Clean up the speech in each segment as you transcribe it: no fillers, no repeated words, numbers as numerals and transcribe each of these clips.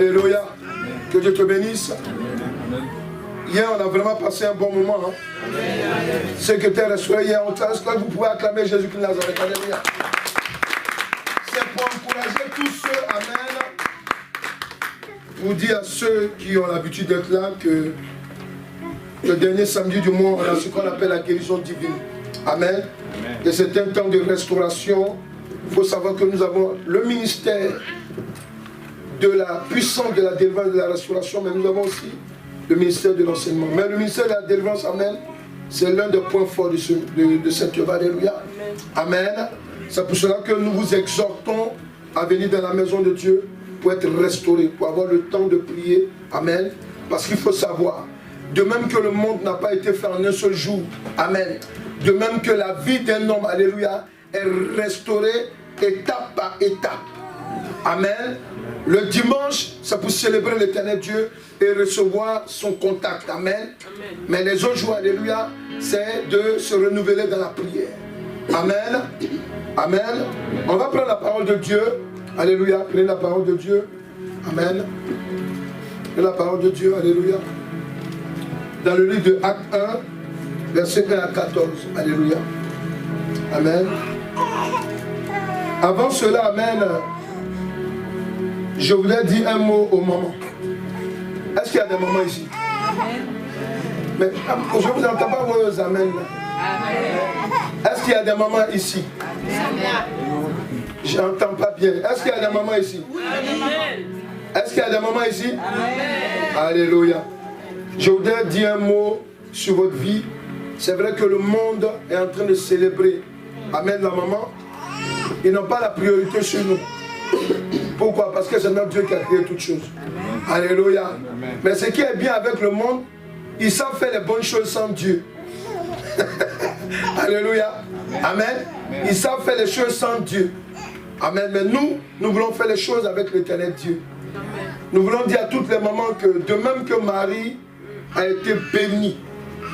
Alléluia. Que Dieu te bénisse. Hier, on a vraiment passé un bon moment. Hein? Ceux qui étaient restaurés hier, est-ce que vous pouvez acclamer Jésus-Christ de Nazareth? Alléluia. C'est pour encourager tous ceux, amen, pour dire à ceux qui ont l'habitude d'être là que le dernier samedi du mois, on a ce qu'on appelle la guérison divine. Amen. Et c'est un temps de restauration. Il faut savoir que nous avons le ministère de la puissance de la délivrance et de la restauration, mais nous avons aussi le ministère de l'enseignement. Mais le ministère de la délivrance, amen, c'est l'un des points forts de cette œuvre. Alléluia. Amen. C'est pour cela que nous vous exhortons à venir dans la maison de Dieu pour être restauré, pour avoir le temps de prier. Amen. Parce qu'il faut savoir, de même que le monde n'a pas été fait en un seul jour. Amen. De même que la vie d'un homme, alléluia, est restaurée étape par étape. Amen. Le dimanche, c'est pour célébrer l'éternel Dieu et recevoir son contact. Amen. Mais les autres jours, alléluia, c'est de se renouveler dans la prière. Amen. Amen. On va prendre la parole de Dieu. Alléluia. Prenez la parole de Dieu. Amen. Prenez la parole de Dieu. Alléluia. Dans le livre de Actes 1, verset 1 à 14. Alléluia. Amen. Avant cela, amen, je voudrais dire un mot aux mamans. Est-ce qu'il y a des mamans ici? Amen. Mais je ne vous entends pas vos amen. Est-ce qu'il y a des mamans ici? Amen. Je n'entends pas bien. Est-ce qu'il y a des mamans ici? Amen. Est-ce qu'il y a des mamans ici? Amen. Alléluia. Je voudrais dire un mot sur votre vie. C'est vrai que le monde est en train de célébrer. Amen, la maman. Ils n'ont pas la priorité sur nous. Pourquoi? Parce que c'est notre Dieu qui a créé toutes choses. Amen. Alléluia. Amen. Mais ce qui est bien avec le monde, ils savent faire les bonnes choses sans Dieu. Alléluia. Amen. Amen. Ils savent faire les choses sans Dieu. Amen. Mais nous voulons faire les choses avec l'éternel Dieu. Amen. Nous voulons dire à toutes les mamans que de même que Marie a été bénie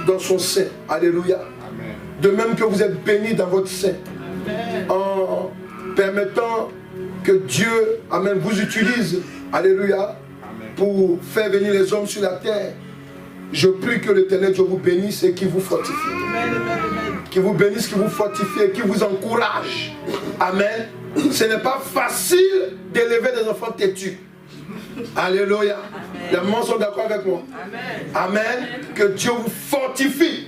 dans son sein. Alléluia. Amen. De même que vous êtes bénis dans votre sein. Amen. En permettant que Dieu, amen, vous utilise, alléluia, amen, pour faire venir les hommes sur la terre. Je prie que l'Éternel Dieu vous bénisse et qu'il vous fortifie. Qu'il vous bénisse, qu'il vous fortifie et qu'il vous encourage. Amen. Ce n'est pas facile d'élever des enfants têtus. Alléluia. Les mamans sont d'accord avec moi. Amen. Amen. Que Dieu vous fortifie.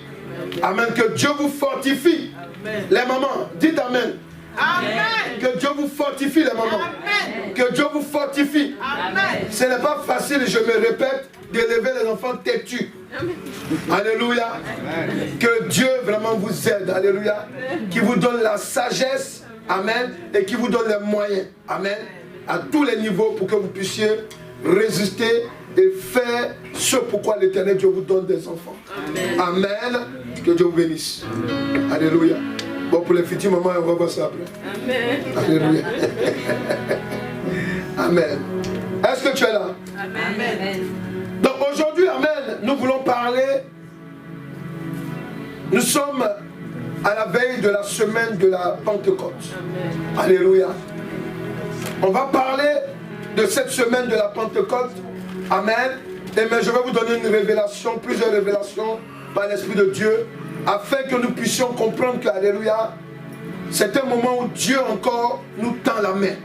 Amen. Que Dieu vous fortifie. Amen. Les mamans, dites Amen. Amen. Que Dieu vous fortifie, les mamans. Amen. Que Dieu vous fortifie. Amen. Ce n'est pas facile, je me répète, d'élever les enfants têtus. Alléluia. Amen. Que Dieu vraiment vous aide. Alléluia. Qui vous donne la sagesse. Amen. Et qui vous donne les moyens. Amen. À tous les niveaux pour que vous puissiez résister et faire ce pourquoi l'Éternel Dieu vous donne des enfants. Amen. Amen. Que Dieu vous bénisse. Amen. Alléluia. Bon, pour les futurs moments, on va voir ça après. Amen. Alléluia. Amen. Est-ce que tu es là? Amen. Donc aujourd'hui, amen, nous voulons parler. Nous sommes à la veille de la semaine de la Pentecôte. Amen. Alléluia. On va parler de cette semaine de la Pentecôte. Amen. Et mais je vais vous donner une révélation, plusieurs révélations par l'Esprit de Dieu, afin que nous puissions comprendre que, alléluia, c'est un moment où Dieu encore nous tend la main.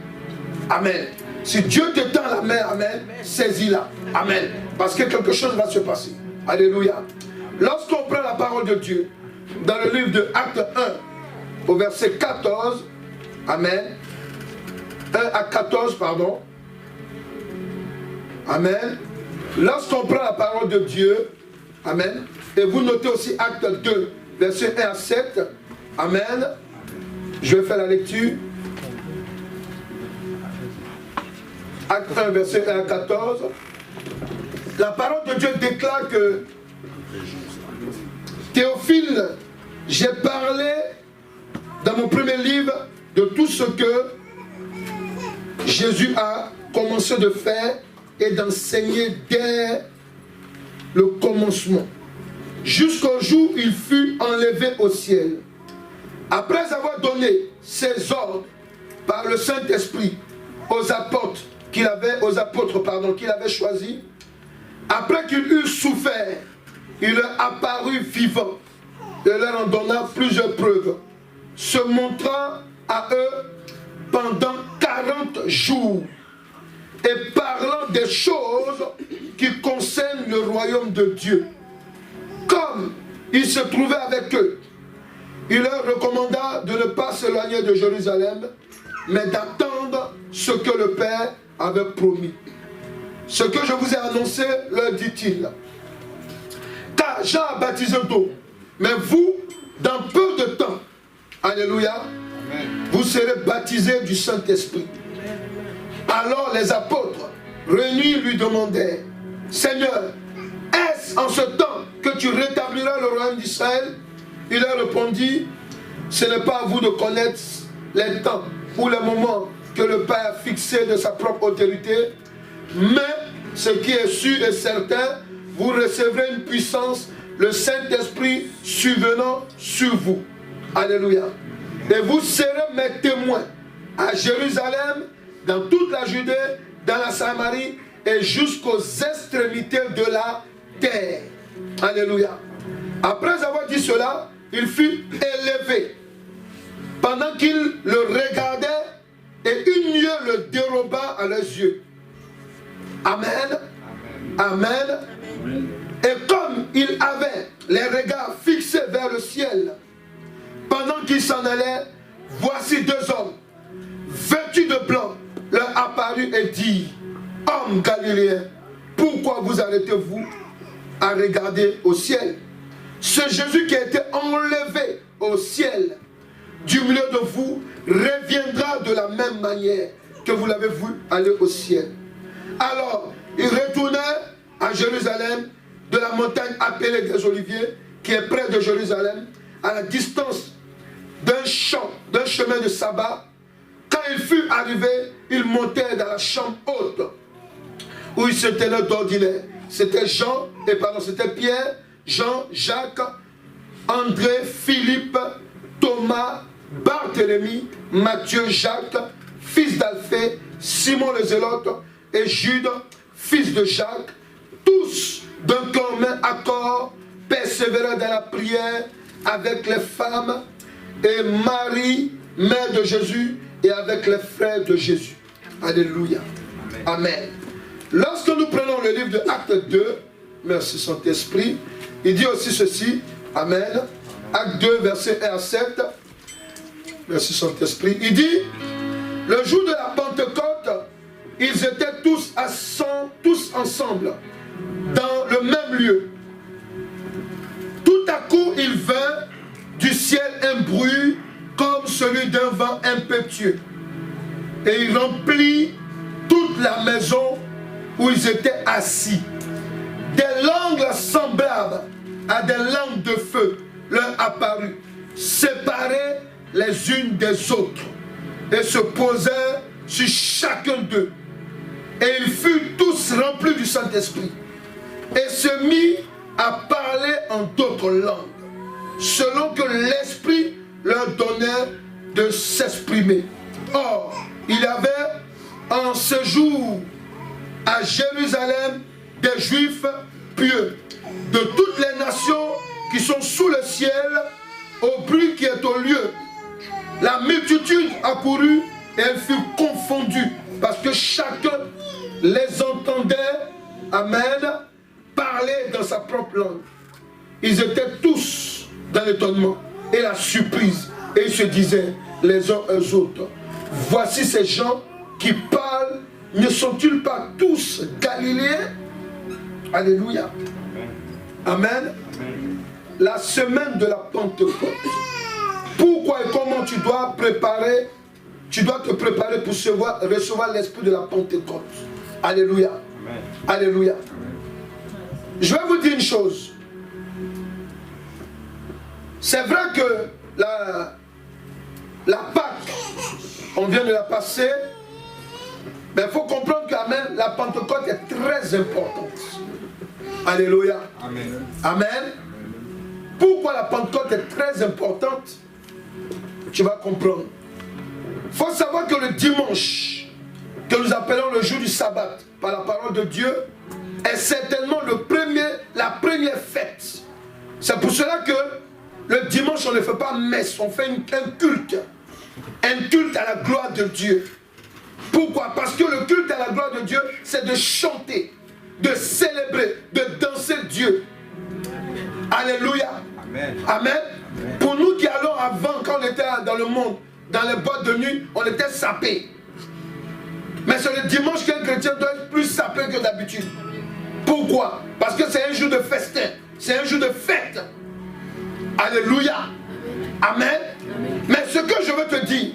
Amen. Si Dieu te tend la main, amen, saisis-la. Amen. Parce que quelque chose va se passer. Alléluia. Lorsqu'on prend la parole de Dieu, dans le livre de Actes 1, au verset 14, amen, 1 à 14, pardon. Amen. Lorsqu'on prend la parole de Dieu, amen, et vous notez aussi Acte 2, verset 1 à 7, amen, je vais faire la lecture. Acte 1, verset 1 à 14. La parole de Dieu déclare que Théophile, j'ai parlé dans mon premier livre de tout ce que Jésus a commencé de faire et d'enseigner dès le commencement, jusqu'au jour où il fut enlevé au ciel. Après avoir donné ses ordres par le Saint-Esprit aux apôtres aux apôtres, qu'il avait choisis, après qu'ils eurent souffert, il leur apparut vivant et leur en donna plusieurs preuves, se montrant à eux pendant 40 jours et parlant des choses qui concernent le royaume de Dieu. Comme il se trouvait avec eux, il leur recommanda de ne pas s'éloigner de Jérusalem, mais d'attendre ce que le Père avait promis. Ce que je vous ai annoncé, leur dit-il. Car Jean a baptisé d'eau, mais vous, dans peu de temps, alléluia, vous serez baptisés du Saint-Esprit. Alors les apôtres, réunis, lui demandèrent, Seigneur, est-ce en ce temps que tu rétabliras le royaume d'Israël? Il leur répondit, ce n'est pas à vous de connaître les temps ou les moments que le Père a fixé de sa propre autorité, mais ce qui est sûr et certain, vous recevrez une puissance, le Saint-Esprit survenant sur vous. Alléluia. Et vous serez mes témoins à Jérusalem, dans toute la Judée, dans la Samarie et jusqu'aux extrémités de la terre. Alléluia. Après avoir dit cela, il fut élevé. Pendant qu'ils le regardaient, et une nuée le déroba à leurs yeux. Amen. Amen. Amen. Et comme il avait les regards fixés vers le ciel, pendant qu'ils s'en allaient, voici deux hommes, vêtus de blanc, leur apparut et dit, hommes galiléens, pourquoi vous arrêtez-vous à regarder au ciel? Ce Jésus qui a été enlevé au ciel du milieu de vous reviendra de la même manière que vous l'avez vu aller au ciel. Alors, ils retournèrent à Jérusalem, de la montagne appelée des Oliviers, qui est près de Jérusalem, à la distance d'un champ, d'un chemin de sabbat. Quand il fut arrivé, ils montèrent dans la chambre haute, où ils se tenaient d'ordinaire. C'était c'était Pierre, Jean, Jacques, André, Philippe, Thomas, Barthélemy, Matthieu, Jacques, fils d'Alphée, Simon le Zélote et Jude, fils de Jacques, tous d'un commun accord persévéraient dans la prière avec les femmes et Marie, mère de Jésus, et avec les frères de Jésus. Alléluia. Amen. Lorsque nous prenons le livre de Actes 2, merci Saint-Esprit, il dit aussi ceci, Amen. Acte 2, verset 1 à 7. Merci Saint-Esprit. Il dit, le jour de la Pentecôte, ils étaient tous ensemble, dans le même lieu. Tout à coup, il vint du ciel un bruit comme celui d'un vent impétueux. Et il remplit toute la maison où ils étaient assis. Des langues semblables à des langues de feu leur apparurent, séparées les unes des autres, et se posèrent sur chacun d'eux. Et ils furent tous remplis du Saint-Esprit, et se mit à parler en d'autres langues, selon que l'Esprit leur donnait de s'exprimer. Or, il y avait en ce jour à Jérusalem des Juifs pieux de toutes les nations qui sont sous le ciel, au bruit qui est au lieu. La multitude accourut et elle fut confondue parce que chacun les entendait, amen, parler dans sa propre langue. Ils étaient tous dans l'étonnement et la surprise, et ils se disaient les uns aux autres, voici ces gens qui parlent, ne sont-ils pas tous galiléens? Alléluia. Amen. La semaine de la Pentecôte. Pourquoi et comment tu dois préparer? Tu dois te préparer pour recevoir l'esprit de la Pentecôte. Alléluia. Amen. Alléluia. Je vais vous dire une chose. C'est vrai que la Pâque, on vient de la passer, mais il faut comprendre que la Pentecôte est très importante. Alléluia. Amen. Amen. Pourquoi la Pentecôte est très importante? Tu vas comprendre. Il faut savoir que le dimanche que nous appelons le jour du sabbat, par la parole de Dieu, est certainement la première fête. C'est pour cela que le dimanche, on ne fait pas messe, on fait un culte. Un culte à la gloire de Dieu. Pourquoi? Parce que le culte à la gloire de Dieu, c'est de chanter, de célébrer, de danser Dieu. Alléluia. Amen. Amen. Amen. Pour nous qui allons avant, quand on était dans le monde, dans les boîtes de nuit, on était sapés. Mais c'est le dimanche qu'un chrétien doit être plus sapé que d'habitude. Pourquoi? Parce que c'est un jour de festin, c'est un jour de fête. Alléluia. Amen. Mais ce que je veux te dire,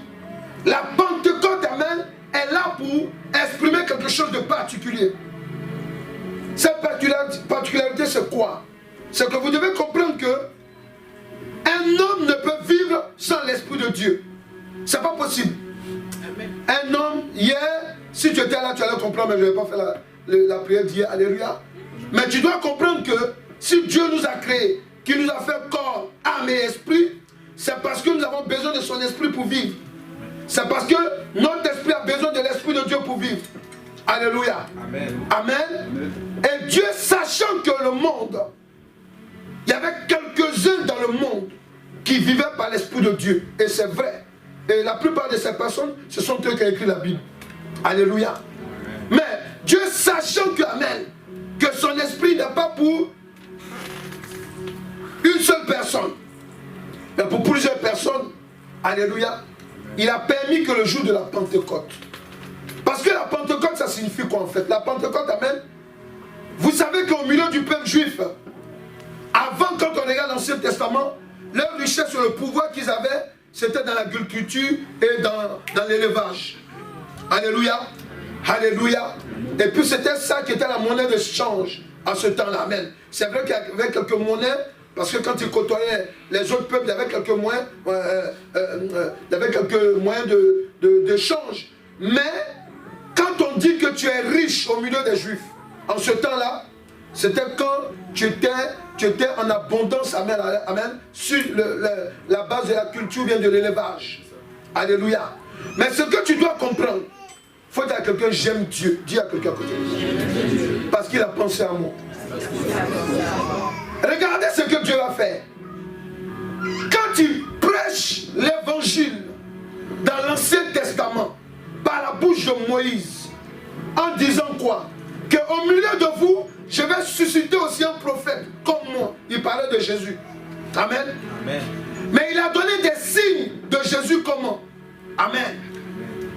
la Pentecôte, amen, est là pour exprimer quelque chose de particulier. Cette particularité, c'est quoi? C'est que vous devez comprendre que un homme ne peut vivre sans l'Esprit de Dieu. C'est pas possible. Un homme, hier, si tu étais là, tu allais comprendre, mais je ne vais pas faire la prière d'hier. Alléluia. Mais tu dois comprendre que si Dieu nous a créés, qu'il nous a fait corps, âme et esprit, c'est parce que nous avons besoin de son esprit pour vivre. C'est parce que notre esprit a besoin de l'Esprit de Dieu pour vivre. Alléluia. Amen. Amen. Et Dieu, sachant que le monde, il y avait quelques-uns dans le monde qui vivaient par l'Esprit de Dieu. Et c'est vrai. Et la plupart de ces personnes, ce sont eux qui ont écrit la Bible. Alléluia. Amen. Mais Dieu, sachant que, amen, que son esprit n'est pas pour une seule personne, mais pour plusieurs personnes, alléluia, il a permis que le jour de la Pentecôte. Parce que la Pentecôte, ça signifie quoi en fait? La Pentecôte, amen. Vous savez qu'au milieu du peuple juif, avant, quand on regarde l'Ancien Testament, leur richesse sur le pouvoir qu'ils avaient, c'était dans l'agriculture et dans l'élevage. Alléluia. Alléluia. Et puis c'était ça qui était la monnaie de change à ce temps-là. Amen. C'est vrai qu'il y avait quelques monnaies, parce que quand ils côtoyaient les autres peuples, il y avait quelques moyens, de change. Mais quand on dit que tu es riche au milieu des Juifs, en ce temps-là, c'était quand tu étais en abondance, amen, amen, sur la base de la culture, bien de l'élevage. Alléluia. Mais ce que tu dois comprendre, il faut dire à quelqu'un, j'aime Dieu. Dis à quelqu'un à côté. Parce qu'il a pensé à moi. Regardez ce que Dieu va faire. Quand tu prêches l'évangile dans l'Ancien Testament, par la bouche de Moïse, en disant quoi? Qu'au milieu de vous, je vais susciter aussi un prophète comme moi. Il parlait de Jésus. Amen. Amen. Mais il a donné des signes de Jésus comment? Amen.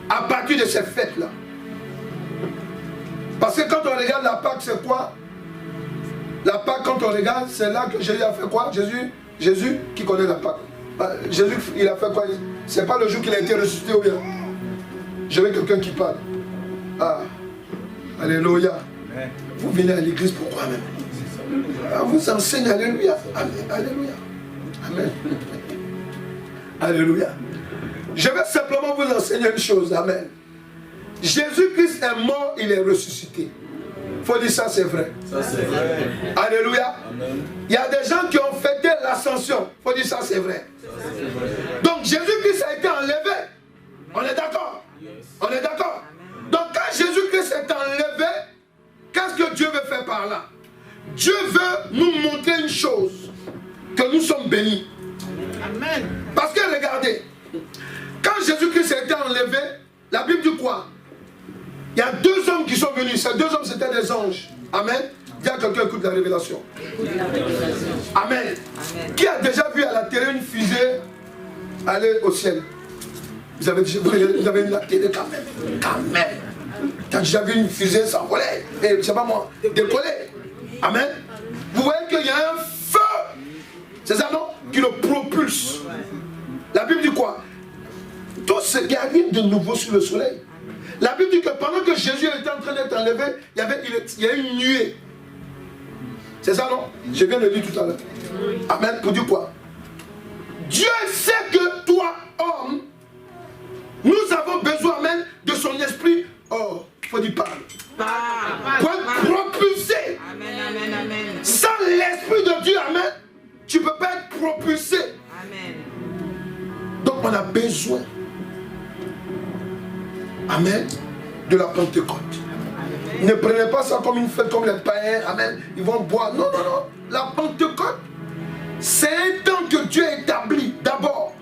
À partir de ces fêtes-là. Parce que quand on regarde la Pâque, c'est quoi? La Pâque, quand on regarde, c'est là que Jésus a fait quoi? Jésus qui connaît la Pâque. Jésus, il a fait quoi? C'est pas le jour qu'il a été ressuscité ou bien? Je veux quelqu'un qui parle. Ah, alléluia. Vous venez à l'église pourquoi même? On vous enseigne, alléluia. Amen. Alléluia. Amen. Alléluia. Je vais simplement vous enseigner une chose. Amen. Jésus-Christ est mort, il est ressuscité. Il faut dire ça, c'est vrai. Ça, c'est vrai. Alléluia. Amen. Il y a des gens qui ont fêté l'ascension. Il faut dire ça, c'est vrai. Donc Jésus-Christ a été enlevé. On est d'accord? On est d'accord? Donc quand Jésus-Christ est enlevé, qu'est-ce que Dieu veut faire par là? Dieu veut nous montrer une chose, que nous sommes bénis. Amen. Parce que regardez, quand Jésus-Christ a été enlevé, la Bible dit quoi? Il y a deux hommes qui sont venus. Ces deux hommes, c'était des anges. Amen. Dis à quelqu'un, écoute la révélation. Amen. Amen. Qui a déjà vu à la télé une fusée aller au ciel? Vous avez vu la télé quand même. Quand même. Tu as déjà vu une fusée s'envoler, et je ne sais pas moi, décoller. Amen. Vous voyez qu'il y a un feu, c'est ça non, qui le propulse. La Bible dit quoi? Tout ce qui arrive de nouveau sur le soleil. La Bible dit que pendant que Jésus était en train d'être enlevé, il y a une nuée. C'est ça non? Je viens de le dire tout à l'heure. Amen. Pour dire quoi? Dieu sait que toi, homme, nous avons besoin, amen, de son esprit. Oh, il faut dire parle. Pour être propulsé. Amen, amen, amen. Sans l'esprit de Dieu, amen, tu ne peux pas être propulsé. Amen. Donc on a besoin, amen, de la Pentecôte. Ne prenez pas ça comme une fête comme les païens. Amen. Ils vont boire. Non, non, non. La Pentecôte, c'est un temps que Dieu a établi d'abord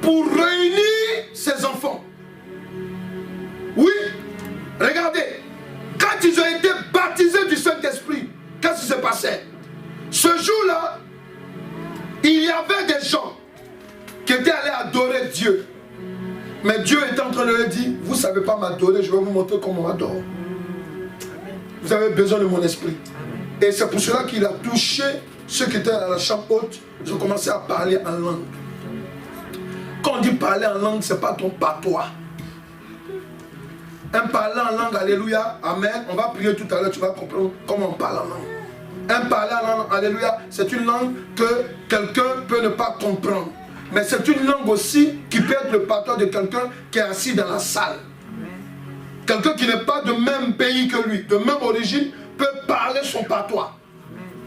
pour réunir ses enfants. Oui, regardez, quand ils ont été baptisés du Saint-Esprit, qu'est-ce qui s'est passé? Ce jour-là, il y avait des gens qui étaient allés adorer Dieu. Mais Dieu était en train de leur dire, vous ne savez pas m'adorer, je vais vous montrer comment on m'adore. Vous avez besoin de mon esprit. Et c'est pour cela qu'il a touché ceux qui étaient à la chambre haute. Ils ont commencé à parler en langue. Quand on dit parler en langue, ce n'est pas ton patois. Un parler en langue, alléluia, amen. On va prier tout à l'heure, tu vas comprendre comment on parle en langue. Un parler en langue, alléluia, c'est une langue que quelqu'un peut ne pas comprendre. Mais c'est une langue aussi qui peut être le patois de quelqu'un qui est assis dans la salle. Quelqu'un qui n'est pas de même pays que lui, de même origine, peut parler son patois.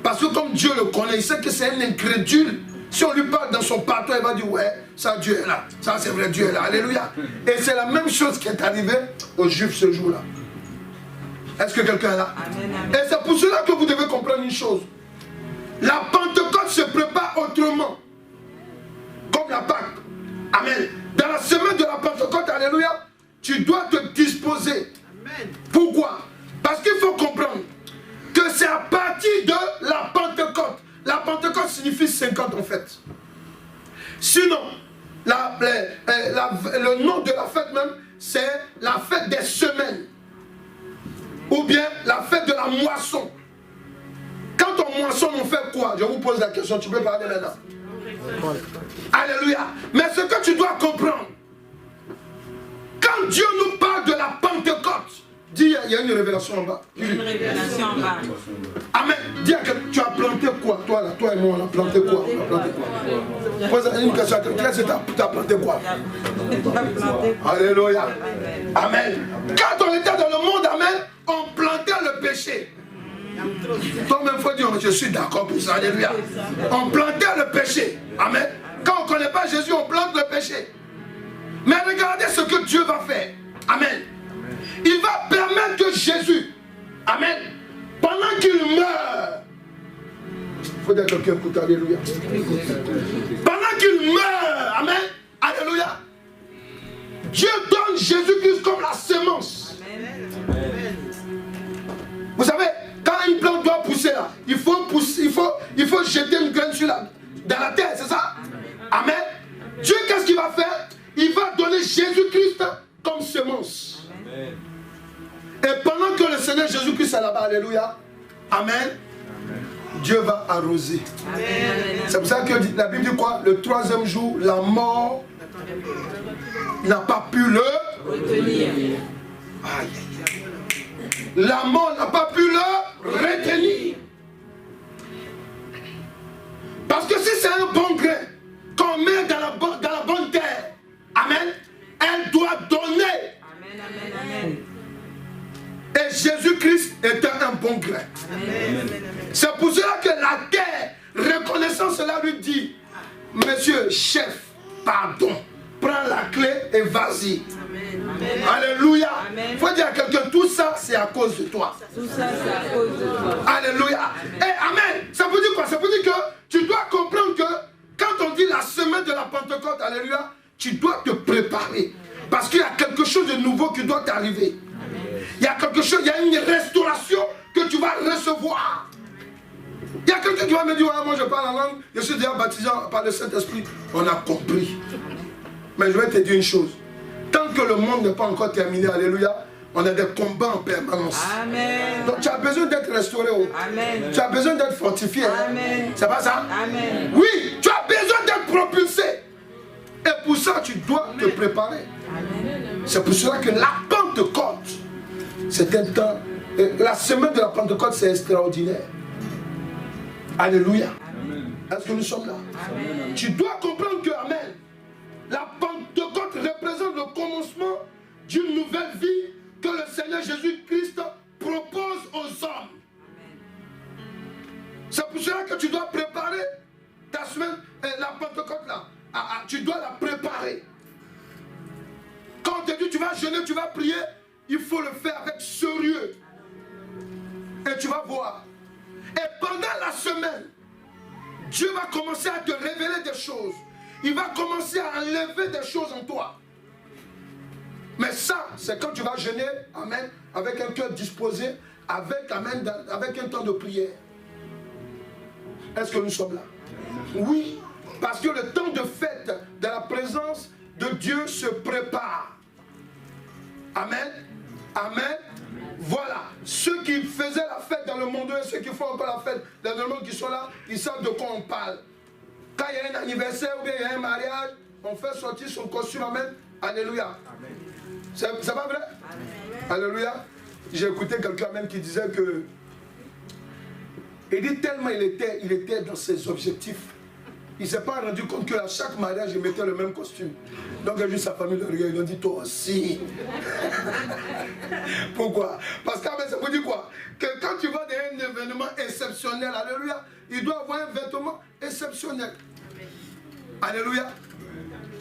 Parce que comme Dieu le connaît, il sait que c'est un incrédule. Si on lui parle dans son patois, il va dire, ouais, ça Dieu est là. Ça c'est vrai, Dieu est là. Alléluia. Et c'est la même chose qui est arrivée aux Juifs ce jour-là. Est-ce que quelqu'un est là? Amen, amen. Et c'est pour cela que vous devez comprendre une chose. La Pentecôte se prépare autrement. Comme la Pâque. Amen. Dans la semaine de la Pentecôte, alléluia, tu dois te disposer. Amen. Pourquoi? Parce qu'il faut comprendre que c'est à partir de la Pentecôte. La Pentecôte signifie 50 en fait. Sinon, le nom de la fête même, c'est la fête des semaines. Ou bien la fête de la moisson. Quand on moissonne, on fait quoi? Je vous pose la question, tu peux parler maintenant. Alléluia. Mais ce que tu dois comprendre, quand Dieu nous parle de la Pentecôte, dis, il y a une révélation en bas. Une révélation en bas. Amen. Dis à quelqu'un, tu as planté quoi? Toi là, toi et moi, on a planté quoi? On a planté quoi? Pose une question à quelqu'un, tu as planté quoi? Alléluia. Amen. Quand on était dans le monde, amen, on plantait le péché. Toi-même, il faut dire, je suis d'accord pour ça, alléluia. On plantait le péché. Amen. Quand on ne connaît pas Jésus, on plante le péché. Mais regardez ce que Dieu va faire. Amen. Il va permettre que Jésus, amen, pendant qu'il meurt, il faut dire que quelqu'un écoute, alléluia. Pendant qu'il meurt, amen, alléluia, Dieu donne Jésus-Christ comme la semence. Amen. Vous savez, quand une plante doit pousser là, il faut jeter une graine dans la terre, c'est ça? Amen. Dieu, qu'est-ce qu'il va faire? Il va donner Jésus-Christ comme semence. Amen. Et pendant que le Seigneur Jésus-Christ est là-bas, alléluia, amen, amen, Dieu va arroser. C'est pour ça que la Bible dit quoi? Le troisième jour, la mort n'a pas pu le retenir. Aïe. La mort n'a pas pu le retenir. Parce que si c'est un bon grain qu'on met dans la bonne terre, amen, elle doit donner. Amen, amen, amen. Et Jésus-Christ était un bon grain. C'est pour cela que la terre, reconnaissant cela, lui dit, monsieur, chef, pardon, prends la clé et vas-y. Alléluia. Il faut dire à quelqu'un, tout ça, c'est à cause de toi. Tout ça, c'est à cause de toi. Alléluia. Et amen. Ça veut dire quoi? Ça veut dire que tu dois comprendre que quand on dit la semaine de la Pentecôte, alléluia, tu dois te préparer. Parce qu'il y a quelque chose de nouveau qui doit t'arriver. Il y a quelque chose, il y a une restauration que tu vas recevoir. Il y a quelqu'un qui va me dire, ouais, moi je parle en langue, je suis déjà baptisé par le Saint-Esprit. On a compris. Mais je vais te dire une chose. Tant que le monde n'est pas encore terminé, alléluia, on a des combats en permanence. Amen. Donc tu as besoin d'être restauré. Amen. Tu as besoin d'être fortifié. Amen. C'est pas ça? Amen. Oui, tu as besoin d'être propulsé. Et pour ça, tu dois te préparer. C'est pour cela que la Pentecôte, c'est un temps. La semaine de la Pentecôte, c'est extraordinaire. Alléluia. Est-ce que nous sommes là? Amen. Tu dois comprendre que, amen, la Pentecôte représente le commencement d'une nouvelle vie que le Seigneur Jésus-Christ propose aux hommes. C'est pour cela que tu dois préparer ta semaine, la Pentecôte là. Tu dois la préparer. Quand Quand on te dit tu vas jeûner, tu vas prier, il faut le faire avec sérieux. Et tu vas voir. Et pendant la semaine, Dieu va commencer à te révéler des choses. Il va commencer à enlever des choses en toi. Mais ça, c'est quand tu vas jeûner, amen, avec un cœur disposé, avec, amen, avec un temps de prière. Est-ce que nous sommes là? Oui, parce que le temps de fête de la présence de Dieu se prépare. Amen. Amen. Voilà. Ceux qui faisaient la fête dans le monde et ceux qui font encore la fête dans le monde qui sont là, ils savent de quoi on parle. Quand il y a un anniversaire ou bien il y a un mariage, on fait sortir son costume. Amen. Alléluia. C'est pas vrai? Amen. Alléluia. J'ai écouté quelqu'un même qui disait que il dit tellement il était dans ses objectifs. Il ne s'est pas rendu compte qu'à chaque mariage, il mettait le même costume. Donc, juste sa famille le regarde, ils ont dit, toi aussi. Pourquoi? Parce que ça vous dit quoi? Que quand tu vas dans un événement exceptionnel, alléluia, il doit avoir un vêtement exceptionnel. Alléluia.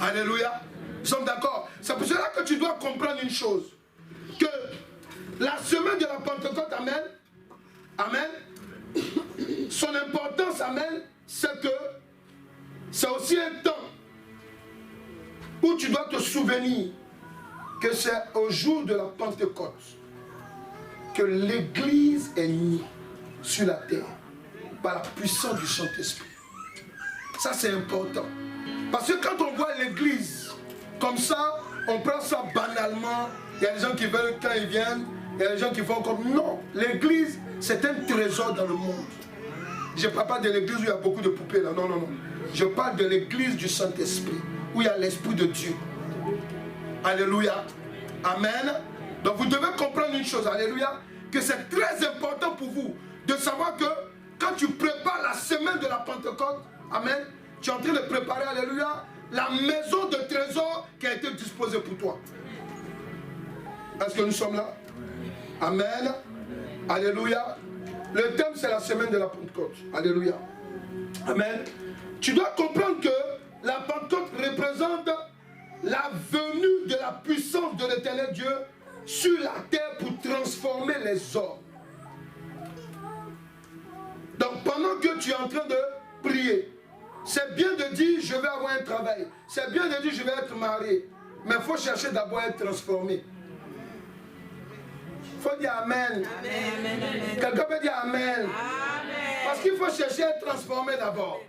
Alléluia. Nous sommes d'accord? C'est pour cela que tu dois comprendre une chose. Que la semaine de la Pentecôte, amen, amen, son importance, amen, c'est que c'est aussi un temps où tu dois te souvenir que c'est au jour de la Pentecôte que l'Église est née sur la terre par la puissance du Saint-Esprit. Ça c'est important. Parce que quand on voit l'Église comme ça, on prend ça banalement. Il y a des gens qui veulent quand ils viennent, il y a des gens qui font comme... Non, l'Église c'est un trésor dans le monde. Je ne parle pas de l'église où il y a beaucoup de poupées là, non, non, non. Je parle de l'église du Saint-Esprit, où il y a l'Esprit de Dieu. Alléluia. Amen. Donc vous devez comprendre une chose, alléluia, que c'est très important pour vous de savoir que quand tu prépares la semaine de la Pentecôte, amen, tu es en train de préparer, alléluia, la maison de trésor qui a été disposée pour toi. Est-ce que nous sommes là? Amen. Alléluia. Le thème, c'est la semaine de la Pentecôte. Alléluia. Amen. Tu dois comprendre que la Pentecôte représente la venue de la puissance de l'Éternel Dieu sur la terre pour transformer les hommes. Donc, pendant que tu es en train de prier, c'est bien de dire, je vais avoir un travail. C'est bien de dire, je vais être marié. Mais il faut chercher d'abord à être transformé. Il faut dire Amen. Quelqu'un peut dire Amen. Amen. Parce qu'il faut chercher à être transformé d'abord.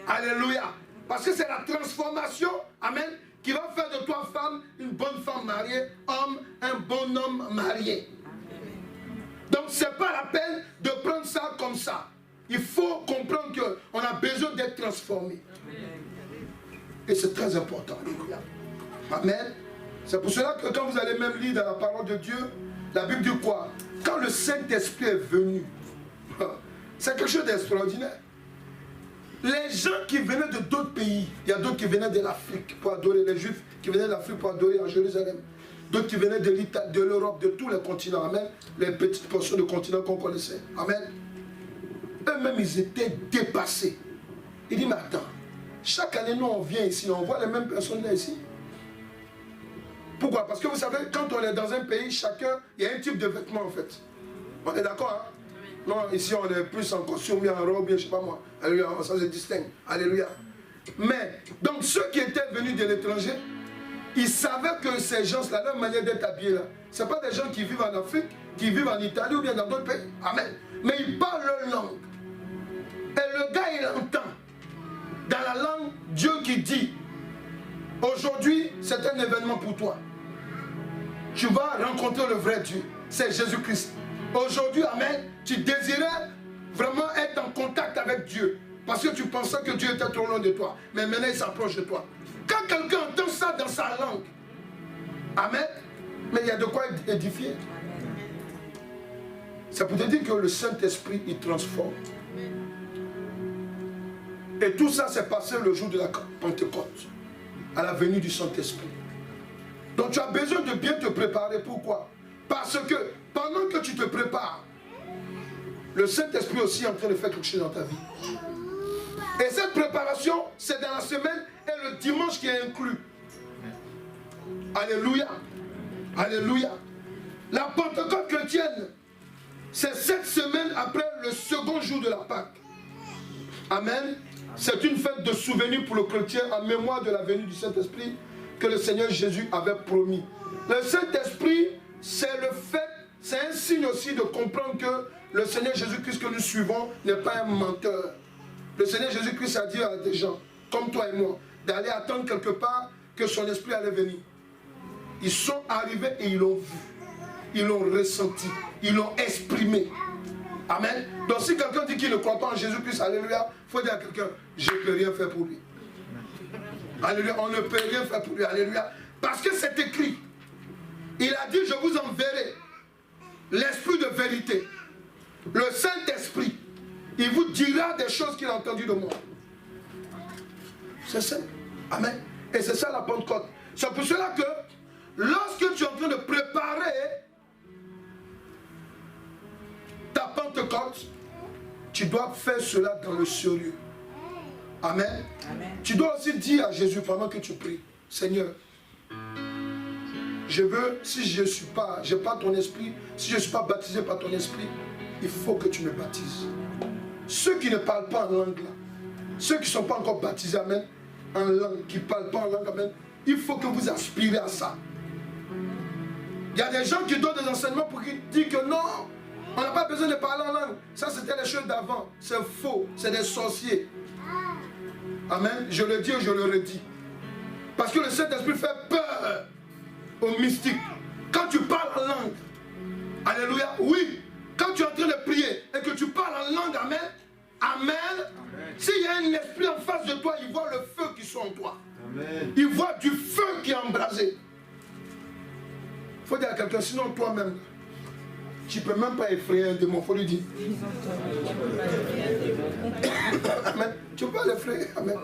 Alléluia. Parce que c'est la transformation, amen, qui va faire de toi femme, une bonne femme mariée, homme, un bon homme marié. Donc ce n'est pas la peine de prendre ça comme ça. Il faut comprendre qu'on a besoin d'être transformé. Et c'est très important. Alléluia. Amen. C'est pour cela que quand vous allez même lire dans la parole de Dieu, la Bible dit quoi? Quand le Saint-Esprit est venu, c'est quelque chose d'extraordinaire. Les gens qui venaient de d'autres pays, il y a d'autres qui venaient de l'Afrique pour adorer, les Juifs qui venaient de l'Afrique pour adorer en Jérusalem, d'autres qui venaient de l'Italie, de l'Europe, de tous les continents, amen, les petites portions de continents qu'on connaissait, amen. Eux-mêmes, ils étaient dépassés. Il dit, mais attends, chaque année, nous, on vient ici, on voit les mêmes personnes là ici. Pourquoi? Parce que vous savez, quand on est dans un pays, chacun, il y a un type de vêtement en fait. On est d'accord, hein? Non, ici on est plus en costume, bien en robe, bien je sais pas moi. Alléluia, ça se distingue. Alléluia. Mais, donc ceux qui étaient venus de l'étranger, ils savaient que ces gens-là, leur manière d'être habillés là, ce n'est pas des gens qui vivent en Afrique, qui vivent en Italie ou bien dans d'autres pays. Amen. Mais ils parlent leur langue. Et le gars, il entend dans la langue Dieu qui dit, aujourd'hui, c'est un événement pour toi. Tu vas rencontrer le vrai Dieu. C'est Jésus-Christ. Aujourd'hui, amen, tu désirais vraiment être en contact avec Dieu. Parce que tu pensais que Dieu était trop loin de toi. Mais maintenant, il s'approche de toi. Quand quelqu'un entend ça dans sa langue, amen, mais il y a de quoi édifier. C'est pour te dire que le Saint-Esprit, il transforme. Et tout ça s'est passé le jour de la Pentecôte, à la venue du Saint-Esprit. Donc tu as besoin de bien te préparer. Pourquoi? Parce que pendant que tu te prépares, le Saint-Esprit aussi est en train de faire quelque chose dans ta vie. Et cette préparation, c'est dans la semaine et le dimanche qui est inclus. Alléluia. Alléluia. La Pentecôte chrétienne, c'est 7 semaines après le second jour de la Pâque. Amen. C'est une fête de souvenir pour le chrétien en mémoire de la venue du Saint-Esprit que le Seigneur Jésus avait promis. Le Saint-Esprit, c'est le fait, c'est un signe aussi de comprendre que le Seigneur Jésus-Christ que nous suivons n'est pas un menteur. Le Seigneur Jésus-Christ a dit à des gens, comme toi et moi, d'aller attendre quelque part que son esprit allait venir. Ils sont arrivés et ils l'ont vu. Ils l'ont ressenti. Ils l'ont exprimé. Amen. Donc si quelqu'un dit qu'il ne croit pas en Jésus-Christ, alléluia, il faut dire à quelqu'un, je ne peux rien faire pour lui. Alléluia, on ne peut rien faire pour lui. Alléluia. Parce que c'est écrit. Il a dit, je vous enverrai l'esprit de vérité. Le Saint-Esprit. Il vous dira des choses qu'il a entendues de moi. C'est ça. Amen. Et c'est ça la Pentecôte. C'est pour cela que lorsque tu es en train de préparer ta Pentecôte, tu dois faire cela dans le sérieux. Amen. Amen. Tu dois aussi dire à Jésus pendant que tu pries, Seigneur, je veux, si je ne suis pas, j'ai pas ton esprit, si je ne suis pas baptisé par ton esprit, il faut que tu me baptises. Ceux qui ne parlent pas en langue là, ceux qui ne sont pas encore baptisés, amen, en langue, qui ne parlent pas en langue, amen, il faut que vous aspirez à ça. Il y a des gens qui donnent des enseignements pour dire que non, on n'a pas besoin de parler en langue. Ça, c'était les choses d'avant. C'est faux. C'est des sorciers. Amen. Je le dis et je le redis. Parce que le Saint-Esprit fait peur aux mystiques. Quand tu parles en langue, alléluia, oui. Quand tu es en train de prier et que tu parles en langue, amen, amen. S'il y a un esprit en face de toi, il voit le feu qui sont en toi. Amen. Il voit du feu qui est embrasé. Il faut dire à quelqu'un, sinon toi-même, tu ne peux même pas effrayer un démon, il faut lui dire. Amen. Tu ne peux pas l'effrayer. Amen.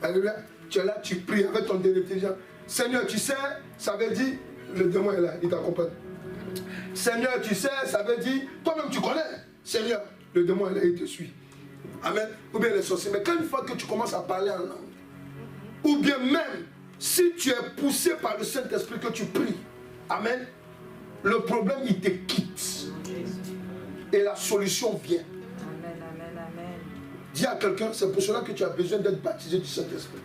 Alléluia. Tu es là, tu pries avec ton intelligence. Seigneur, tu sais, ça veut dire, le démon est là, il t'accompagne. Seigneur, tu sais, ça veut dire, toi-même tu connais. Seigneur, le démon est là, il te suit. Amen. Ou bien les sorciers. Mais quand une fois que tu commences à parler en langue, ou bien même, si tu es poussé par le Saint-Esprit que tu pries, amen, le problème, il te quitte. Et la solution vient. Amen, amen, amen. Dis à quelqu'un, c'est pour cela que tu as besoin d'être baptisé du Saint-Esprit.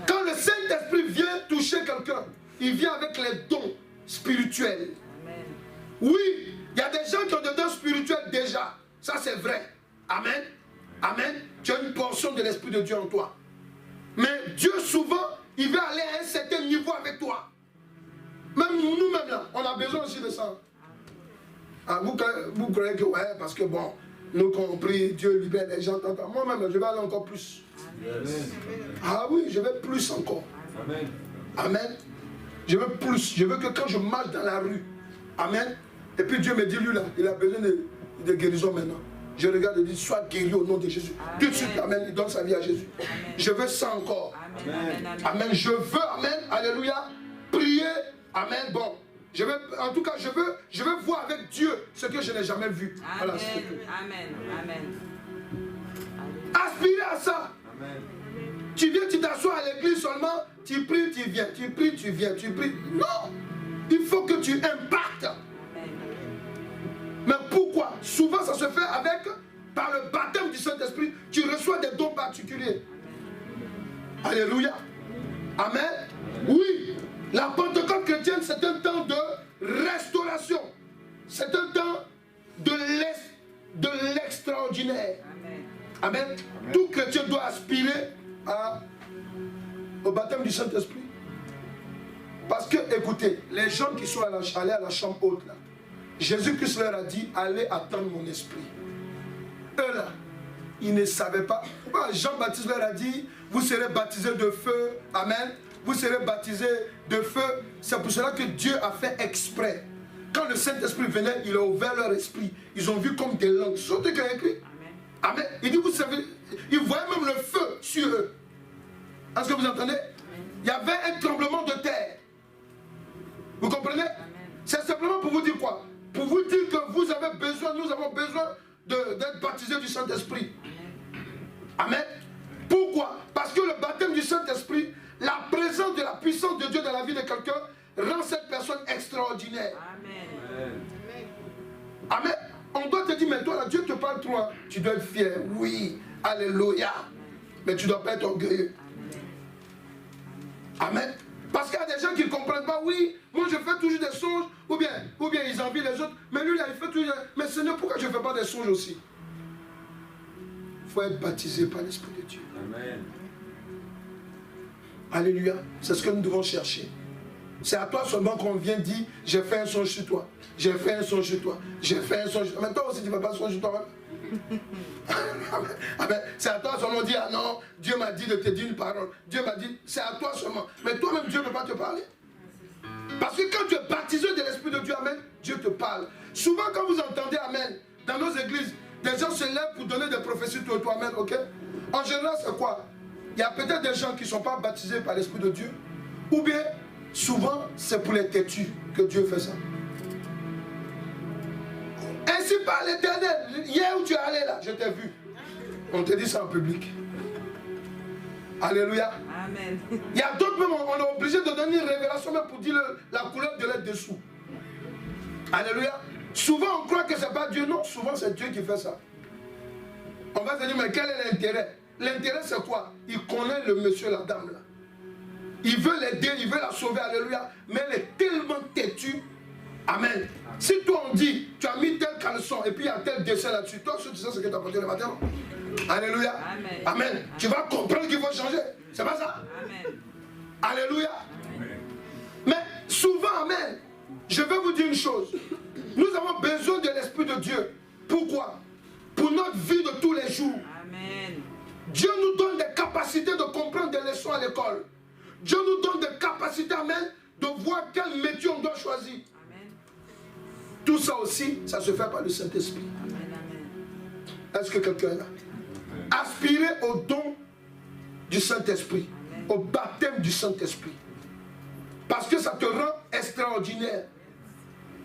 Quand le Saint-Esprit vient toucher quelqu'un, il vient avec les dons spirituels. Amen. Oui, il y a des gens qui ont des dons spirituels déjà. Ça, c'est vrai. Amen. Amen. Tu as une portion de l'Esprit de Dieu en toi. Mais Dieu, souvent, il veut aller à un certain niveau avec toi. Même nous-mêmes, là, on a besoin aussi de ça. Ah, vous croyez que, ouais, parce que bon, nous, quand on prie, Dieu libère les gens. Moi-même, je vais aller encore plus. Amen. Ah oui, je vais plus encore. Amen. Amen. Je veux plus. Je veux que quand je marche dans la rue, amen. Et puis Dieu me dit, lui là, il a besoin de guérison maintenant. Je regarde et dis, sois guéri au nom de Jésus. Amen. Tout de suite, amen, il donne sa vie à Jésus. Amen. Je veux ça encore. Amen. Amen. Amen. Amen. Je veux, amen, alléluia, prier, amen, bon. Je veux, en tout cas, je veux voir avec Dieu ce que je n'ai jamais vu. Amen. Voilà, amen. Amen. Aspirez à ça. Amen. Tu viens, tu t'assois à l'église seulement, tu pries, tu viens, tu pries, tu viens, tu pries. Non, il faut que tu impactes. Amen. Mais pourquoi? Souvent, ça se fait par le baptême du Saint-Esprit, tu reçois des dons particuliers. Amen. Alléluia. Amen. Oui, la Pentecôte chrétienne, c'est un temps de restauration. C'est un temps de l'extraordinaire. Amen. Amen. Amen. Tout chrétien doit aspirer au baptême du Saint-Esprit. Parce que, écoutez, les gens qui sont allés à la chambre haute, là, Jésus-Christ leur a dit, allez attendre mon esprit. Eux là, ils ne savaient pas. Jean-Baptiste leur a dit, vous serez baptisés de feu. Amen. Vous serez baptisés de feu. C'est pour cela que Dieu a fait exprès. Quand le Saint-Esprit venait, il a ouvert leur esprit. Ils ont vu comme des langues. C'est ce qu'il a écrit. Amen. Amen. Il dit, vous savez, ils voyaient même le feu sur eux. Est-ce que vous entendez? Amen. Il y avait un tremblement de terre. Vous comprenez? C'est simplement pour vous dire quoi? Pour vous dire que vous avez besoin, nous avons besoin d'être baptisés du Saint-Esprit. Amen. Pourquoi? Parce que le baptême du Saint-Esprit extraordinaire. Amen. Amen. On doit te dire, mais toi là, Dieu te parle toi. Tu dois être fier. Oui. Alléluia. Mais tu ne dois pas être orgueilleux. Amen. Parce qu'il y a des gens qui ne comprennent pas. Oui, moi je fais toujours des songes. Ou bien ils envient les autres. Mais lui là, il fait toujours. Mais Seigneur, pourquoi je ne fais pas des songes aussi? Il faut être baptisé par l'Esprit de Dieu. Amen. Alléluia. C'est ce que nous devons chercher. C'est à toi seulement qu'on vient dire, j'ai fait un songe sur toi. J'ai fait un songe sur toi. J'ai fait un songe sur toi. Mais toi aussi, tu ne fais pas un songe sur toi-même. Amen. C'est à toi seulement de dire, ah non, Dieu m'a dit de te dire une parole. Dieu m'a dit, c'est à toi seulement. Mais toi-même, Dieu ne peut pas te parler. Parce que quand tu es baptisé de l'Esprit de Dieu, Amen, Dieu te parle. Souvent, quand vous entendez Amen, dans nos églises, des gens se lèvent pour donner des prophéties sur toi, Amen, ok? En général, c'est quoi? Il y a peut-être des gens qui ne sont pas baptisés par l'Esprit de Dieu. Ou bien, souvent, c'est pour les têtus que Dieu fait ça. Ainsi par l'Éternel, hier où tu es allé là, je t'ai vu. On te dit ça en public. Alléluia. Amen. Il y a d'autres même, on est obligé de donner une révélation même pour dire la couleur de l'être dessous. Alléluia. Souvent on croit que ce n'est pas Dieu, non, souvent c'est Dieu qui fait ça. On va se dire, mais quel est l'intérêt? L'intérêt c'est quoi? Il connaît le monsieur, la dame là. Il veut l'aider, il veut la sauver, alléluia. Mais elle est tellement têtue. Amen. Si toi on dit, tu as mis tel caleçon et puis il y a tel dessin là-dessus, toi tu sais ce que tu as porté le matin, non? Alléluia. Amen. Amen. Tu vas comprendre qu'il faut changer. C'est pas ça? Amen. Alléluia. Amen. Mais souvent, amen, je vais vous dire une chose. Nous avons besoin de l'Esprit de Dieu. Pourquoi? Pour notre vie de tous les jours. Amen. Dieu nous donne des capacités de comprendre des leçons à l'école. Dieu nous donne des capacités, amen, de voir quel métier on doit choisir. Amen. Tout ça aussi, ça se fait par le Saint-Esprit. Amen. Amen. Est-ce que quelqu'un est là? Aspirer au don du Saint-Esprit, au baptême du Saint-Esprit. Parce que ça te rend extraordinaire.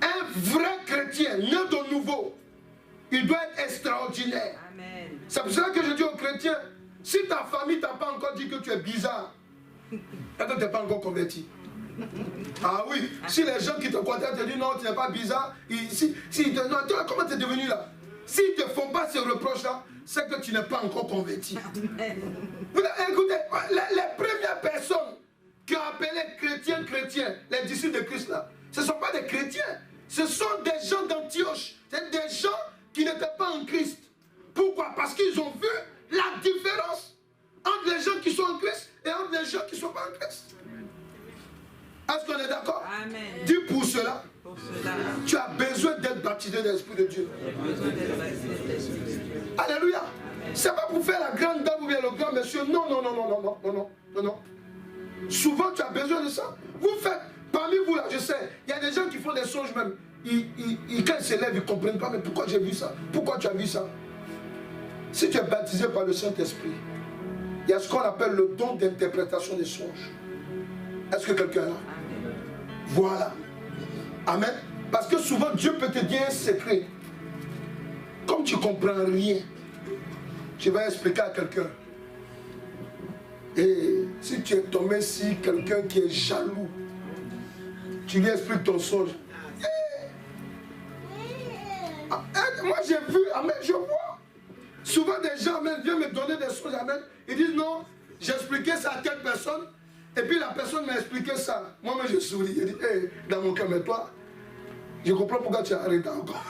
Un vrai chrétien, né de nouveau, il doit être extraordinaire. C'est pour ça que je dis aux chrétiens, si ta famille ne t'a pas encore dit que tu es bizarre, et que tu n'es pas encore converti. Ah oui, si les gens qui te connaissent te disent non, tu n'es pas bizarre, non, comment tu es devenu là? S'ils ne te font pas ces reproches-là, c'est que tu n'es pas encore converti. Écoutez, les premières personnes qui ont appelé chrétiens, les disciples de Christ là, ce ne sont pas des chrétiens, ce sont des gens d'Antioche, c'est des gens qui n'étaient pas en Christ. Pourquoi? Parce qu'ils ont vu la différence entre les gens qui sont en Christ et entre les gens qui ne sont pas en Christ. Est-ce qu'on est d'accord? Amen. Dis pour cela, tu as besoin d'être baptisé de l'Esprit de Dieu. Alléluia. C'est pas pour faire la grande dame ou bien le grand monsieur. Non. Souvent tu as besoin de ça. Vous faites, parmi vous là, je sais, il y a des gens qui font des songes même. Quand ils se lèvent, ils ne comprennent pas, mais pourquoi j'ai vu ça? Pourquoi tu as vu ça? Si tu es baptisé par le Saint-Esprit, il y a ce qu'on appelle le don d'interprétation des songes. Est-ce que quelqu'un est là? Voilà. Amen. Parce que souvent Dieu peut te dire un secret. Comme tu ne comprends rien, tu vas expliquer à quelqu'un. Et si tu es tombé sur quelqu'un qui est jaloux, tu lui expliques ton songe. Moi j'ai vu, amen, je vois. Souvent des gens amen, viennent me donner des songes, amen. Ils disent non, j'ai expliqué ça à telle personne. Et puis la personne m'a expliqué ça. Moi-même je souris. Je dis, hey, dans mon cœur, mais toi, je comprends pourquoi tu as arrêté encore.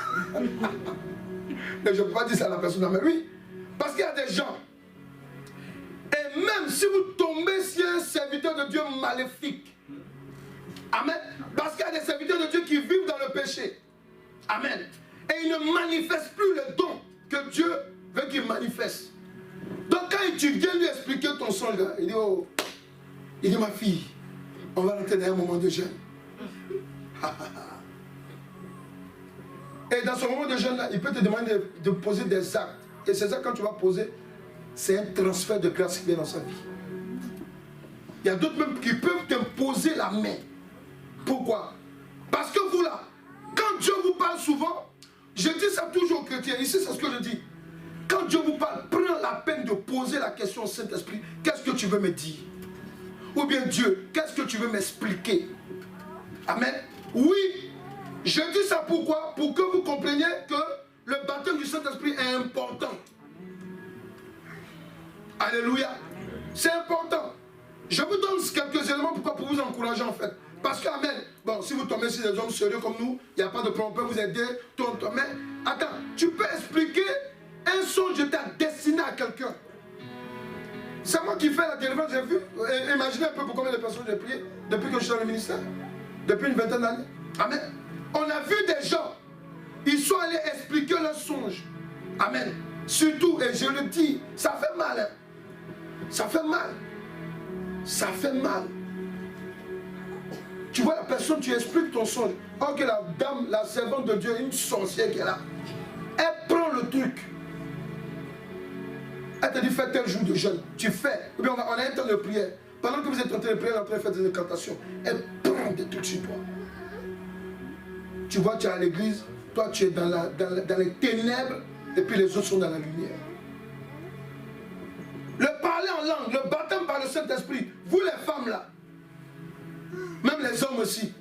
Mais je ne peux pas dire ça à la personne. Mais oui, parce qu'il y a des gens. Et même si vous tombez sur un serviteur de Dieu maléfique. Amen. Parce qu'il y a des serviteurs de Dieu qui vivent dans le péché. Amen. Et ils ne manifestent plus le don que Dieu veut qu'ils manifestent. Donc quand tu viens lui expliquer ton songe, il dit, oh, il dit, ma fille, on va rentrer dans un moment de jeûne. Et dans ce moment de jeûne-là, il peut te demander de poser des actes. Et ces actes, quand tu vas poser, c'est un transfert de grâce qui vient dans sa vie. Il y a d'autres même qui peuvent te poser la main. Pourquoi? Parce que vous là, quand Dieu vous parle souvent, je dis ça toujours aux chrétiens, ici c'est ce que je dis. Quand Dieu vous parle, prends la peine de poser la question au Saint-Esprit, qu'est-ce que tu veux me dire? Ou bien Dieu, qu'est-ce que tu veux m'expliquer? Amen. Oui, Je dis ça pourquoi? Pour que vous compreniez que le baptême du Saint-Esprit est important. Alléluia. C'est important. Je vous donne quelques éléments pour vous encourager en fait. Parce que, amen, bon, si vous tombez sur des hommes sérieux comme nous, il n'y a pas de problème, on peut vous aider, mais attends, tu peux expliquer un songe de ta destinée à quelqu'un. C'est moi qui fais la télévision, j'ai vu. Imaginez un peu pour combien de personnes j'ai prié depuis que je suis dans le ministère. Depuis une vingtaine d'années. Amen. On a vu des gens, ils sont allés expliquer leur songe. Amen. Surtout, et je le dis, ça fait mal. Hein. Ça fait mal. Ça fait mal. Tu vois la personne, tu expliques ton songe. Or que la dame, la servante de Dieu, une sorcière qui est là, elle prend le truc. Elle te dit fais tel jour de jeûne. Tu fais. Ou bien on a un temps de prière. Pendant que vous êtes en train de prier, en train de faire des incantations, elle prend des trucs sur toi. Tu vois, tu es à l'église, toi tu es dans les ténèbres, et puis les autres sont dans la lumière. Le parler en langue, le baptême par le Saint-Esprit, vous les femmes là, même les hommes aussi.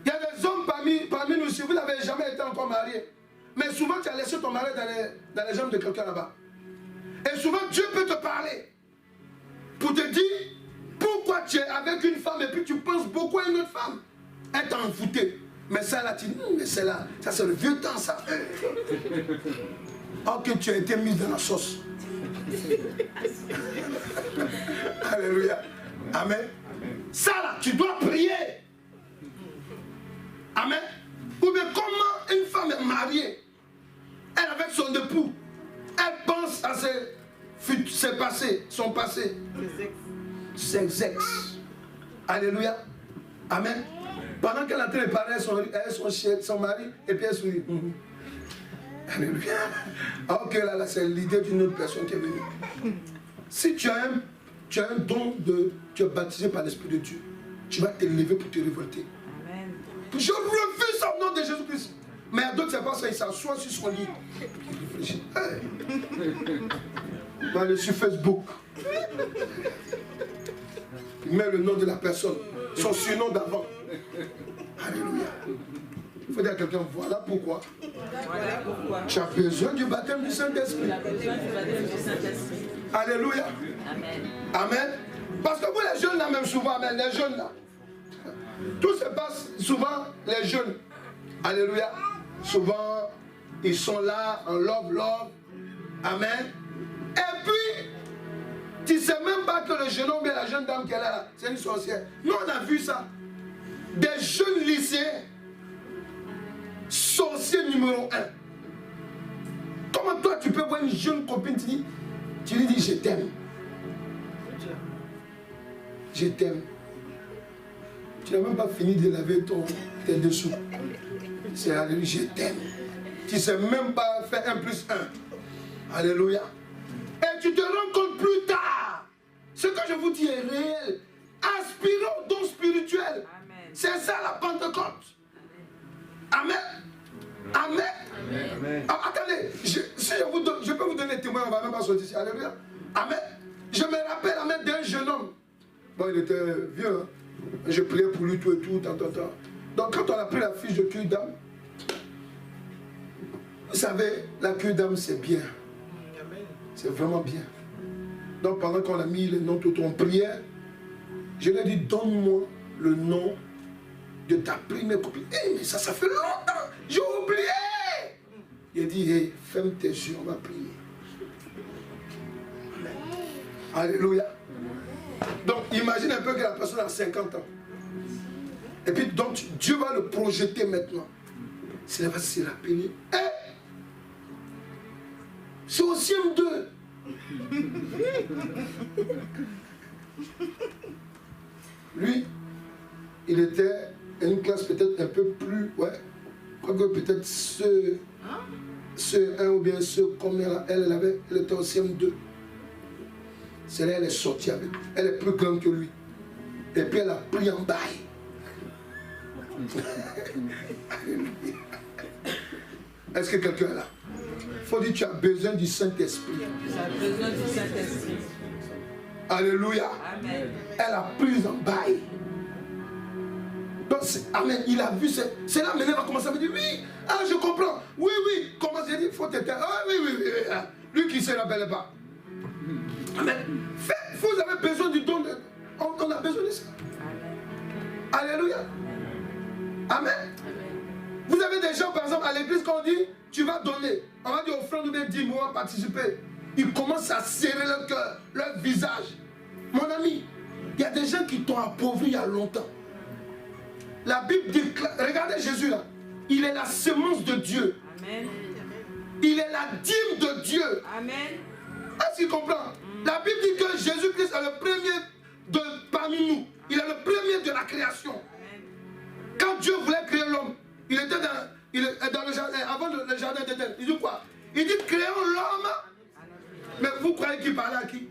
Il y a des hommes parmi nous, si vous n'avez jamais été encore marié, mais souvent tu as laissé ton mari dans les jambes de quelqu'un là-bas. Et souvent Dieu peut te parler pour te dire pourquoi tu es avec une femme et puis tu penses beaucoup à une autre femme. Elle t'a envoûté. Mais ça là, tu dis, mais c'est là, ça c'est le vieux temps ça. Or que tu as été mis dans la sauce. Alléluia. Amen. Ça là, tu dois prier. Amen. Ou bien comment une femme est mariée, elle avec son époux, elle pense à ses passés, son passé. Ses ex. Alléluia. Amen. Pendant qu'elle est en train de parler à son mari, et puis elle sourit. Alléluia. Ok, là c'est l'idée d'une autre personne qui est venue. Si tu as un don tu es baptisé par l'Esprit de Dieu, tu vas te lever pour te révolter. Amen. Je refuse ça au nom de Jésus-Christ. Mais à d'autres, c'est pas ça, il s'assoit sur son lit. Il réfléchit. Il va aller sur Facebook. Il met le nom de la personne, son surnom d'avant. Alléluia. Il faut dire à quelqu'un, voilà pourquoi. Voilà pourquoi. Tu as besoin du baptême du Saint-Esprit. Alléluia. Amen. Amen. Parce que vous les jeunes là même souvent, amen, les jeunes là. Tout se passe souvent, les jeunes. Alléluia. Souvent, ils sont là en love. Amen. Et puis, tu ne sais même pas que le jeune homme et la jeune dame qui est là, c'est une sorcière. Nous, on a vu ça. Des jeunes lycéens, sorciers numéro 1. Comment toi, tu peux voir une jeune copine, tu lui dis, je t'aime. Je t'aime. Tu n'as même pas fini de laver tes dessous. C'est alléluia, je t'aime. Tu ne sais même pas faire 1 plus 1. Alléluia. Et tu te rends compte plus tard. Ce que je vous dis est réel. Aspirez au don spirituel. C'est ça la Pentecôte. Amen. Amen. Amen. Ah, attendez, je peux vous donner témoin, on ne va même pas sortir ici. Alléluia. Amen. Je me rappelle amen, d'un jeune homme. Bon, il était vieux. Hein. Je priais pour lui tout et tout, tant. Donc quand on a pris la fiche de cure d'âme, vous savez, la cure d'âme c'est bien. C'est vraiment bien. Donc pendant qu'on a mis le nom tout en prière, je lui ai dit, donne-moi le nom de ta première copine. Mais ça fait longtemps, j'ai oublié. Il a dit, hey, ferme tes yeux, on va prier. Alléluia. Donc imagine un peu que la personne a 50 ans. Et puis donc Dieu va le projeter maintenant. Cela va se rappeler. C'est au CM2. Lui, il était une classe peut-être un peu plus, quoique peut-être ce 1 ou bien ce combien elle était au CM2. C'est là elle est sortie avec lui. Elle est plus grande que lui. Et puis elle a pris en bail. Est-ce que quelqu'un est là? Il faut dire que tu as besoin du Saint-Esprit. Tu as besoin du Saint-Esprit. Alléluia. Amen. Elle a pris en bail. Donc Amen, il a vu, c'est là maintenant il va commencer à me dire, oui, ah, je comprends, oui, comment j'ai dit, il faut t'éteindre, ah, oui, lui qui ne se rappelle pas. Amen. Vous avez besoin du don, on a besoin de ça. Alléluia. Amen. Vous avez des gens, par exemple, à l'église, quand on dit, tu vas donner, on va dire offrande ou bien 10 mois, participer. Ils commencent à serrer leur cœur, leur visage. Mon ami, il y a des gens qui t'ont appauvri il y a longtemps. La Bible dit, regardez Jésus là, il est la semence de Dieu. Amen. Il est la dîme de Dieu. Amen. Est-ce qu'il comprend? La Bible dit que Jésus-Christ est le premier parmi nous. Il est le premier de la création. Amen. Quand Dieu voulait créer l'homme, il était dans le jardin, avant le jardin d'Éden. Il dit quoi? Il dit créons l'homme. Mais vous croyez qu'il parlait à qui?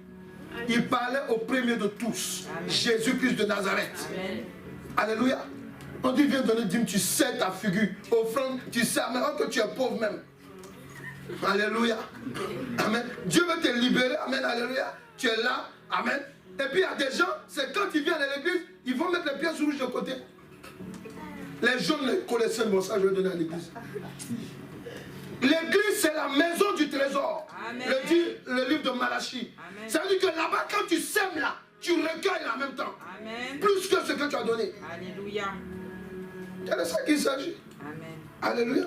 Il parlait au premier de tous. Jésus-Christ de Nazareth. Amen. Alléluia. On dit viens donner dîme, tu sais ta figure. Offrande, tu sais, mais que tu es pauvre même. Alléluia. Amen. Dieu veut te libérer. Amen. Alléluia. Tu es là. Amen. Et puis il y a des gens, c'est quand ils viennent à l'église, ils vont mettre les pièces rouges de côté. Les jaunes, les connaissent, bon ça je vais donner à l'église. L'église c'est la maison du trésor. Amen. Le livre de Malachie. Amen. Ça veut dire que là-bas quand tu sèmes là, tu recueilles en même temps. Amen. Plus que ce que tu as donné. Alléluia. C'est de ça qu'il s'agit. Amen. Alléluia.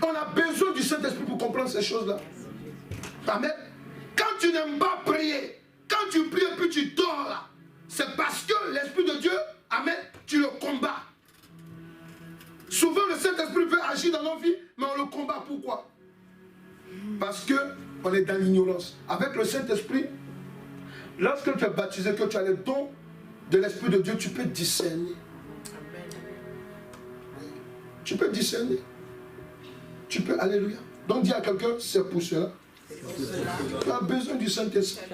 On a besoin du Saint-Esprit pour comprendre ces choses-là. Amen. Quand tu n'aimes pas prier, quand tu pries et puis tu dors là, c'est parce que l'Esprit de Dieu, amen, tu le combats. Souvent le Saint-Esprit veut agir dans nos vies, mais on le combat. Pourquoi? Parce qu'on est dans l'ignorance. Avec le Saint-Esprit, lorsque tu es baptisé, que tu as le don de l'Esprit de Dieu, tu peux discerner. Tu peux discerner. Tu peux, alléluia. Donc dis à quelqu'un, c'est pour cela. Tu as besoin du Saint-Esprit.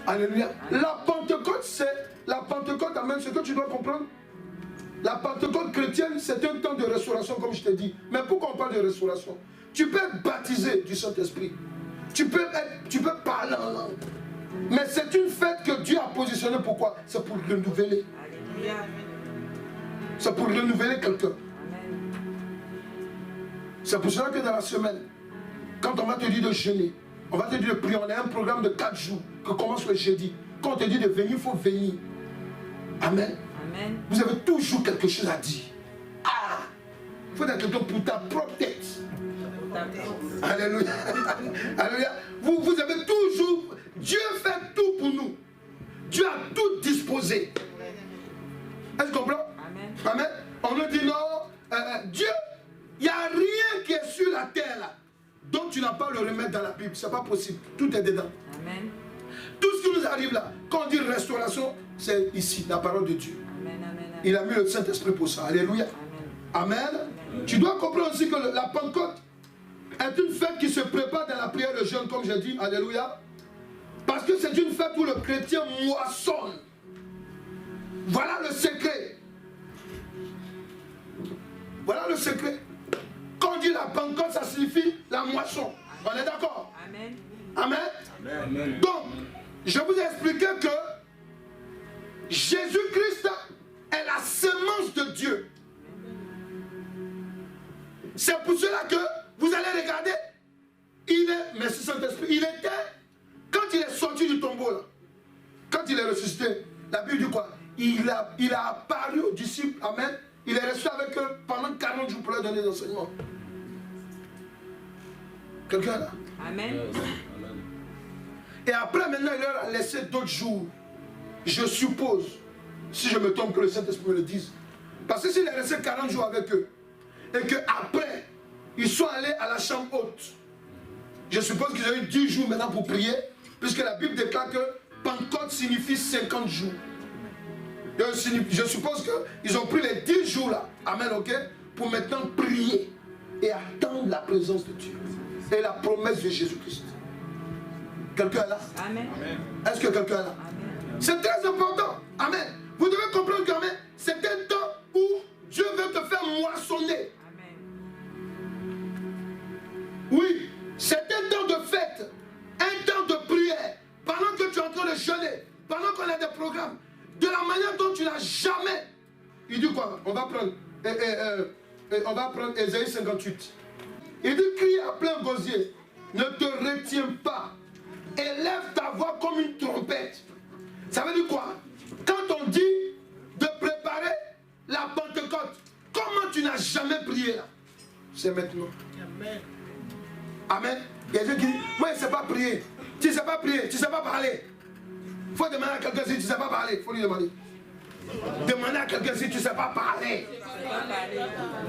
Alléluia. La Pentecôte, c'est la Pentecôte, amen, ce que tu dois comprendre. La Pentecôte chrétienne, c'est un temps de restauration, comme je t'ai dit. Mais pourquoi on parle de restauration? Tu peux être baptisé du Saint-Esprit. Tu peux parler en langue. Mais c'est une fête que Dieu a positionnée. Pourquoi? C'est pour renouveler. Alléluia. C'est pour renouveler quelqu'un. C'est pour cela que dans la semaine, quand on va te dire de jeûner, on va te dire de prier, on a un programme de 4 jours qui commence le jeudi. Quand on te dit de venir, il faut venir. Amen. Amen. Vous avez toujours quelque chose à dire. Ah! Il faut être quelqu'un pour ta propre tête. Alléluia. Alléluia. Vous avez toujours... Dieu fait tout pour nous. Dieu a tout disposé. Est-ce que tu comprends? Amen. Amen. On nous dit non, Dieu, il n'y a rien qui est sur la terre là, dont tu n'as pas le remède dans la Bible. Ce n'est pas possible. Tout est dedans. Amen. Tout ce qui nous arrive là, quand on dit restauration, c'est ici, la parole de Dieu. Amen, amen, amen. Il a mis le Saint-Esprit pour ça. Alléluia. Amen. Amen. Amen. Tu dois comprendre aussi que la Pentecôte est une fête qui se prépare dans la prière de jeûne, comme j'ai dit. Alléluia. Parce que c'est une fête où le chrétien moissonne. Voilà le secret. Voilà le secret. Quand on dit la Pentecôte, ça signifie la moisson. On est d'accord? Amen. Amen. Amen. Donc, je vous ai expliqué que Jésus-Christ est la semence de Dieu. C'est pour cela que vous allez regarder, merci Saint-Esprit, il était, quand il est sorti du tombeau, là, quand il est ressuscité, la Bible dit quoi? Il a apparu aux disciples, amen. Il est resté avec eux pendant 40 jours pour leur donner des enseignements. Quelqu'un là? Amen. Et après, maintenant, il leur a laissé d'autres jours. Je suppose, si je me trompe, que le Saint-Esprit me le dise. Parce que s'il est resté 40 jours avec eux, et qu'après, ils sont allés à la chambre haute, je suppose qu'ils ont eu 10 jours maintenant pour prier, puisque la Bible déclare que Pentecôte signifie 50 jours. Je suppose qu'ils ont pris les 10 jours là, amen, ok, pour maintenant prier et attendre la présence de Dieu et la promesse de Jésus-Christ. Quelqu'un est là? Amen. Est-ce que quelqu'un est là? C'est très important. Amen. Vous devez comprendre que c'est un temps où Dieu veut te faire moissonner. Amen. Oui, c'est un temps de fête, un temps de prière. Pendant que tu es en train de jeûner, pendant qu'on a des programmes, de la manière dont tu n'as jamais quoi? On va prendre Ésaïe 58. Il dit, crie à plein gosier, ne te retiens pas, élève ta voix comme une trompette. Ça veut dire quoi? Quand on dit de préparer la Pentecôte, comment tu n'as jamais prié là? C'est maintenant. Amen. Amen. Il y a des gens qui disent, moi je ne sais pas prier. Tu ne sais pas prier, tu ne sais pas parler. Il faut demander à quelqu'un si tu ne sais pas parler. Il faut lui demander. Demandez à quelqu'un si tu ne sais pas parler.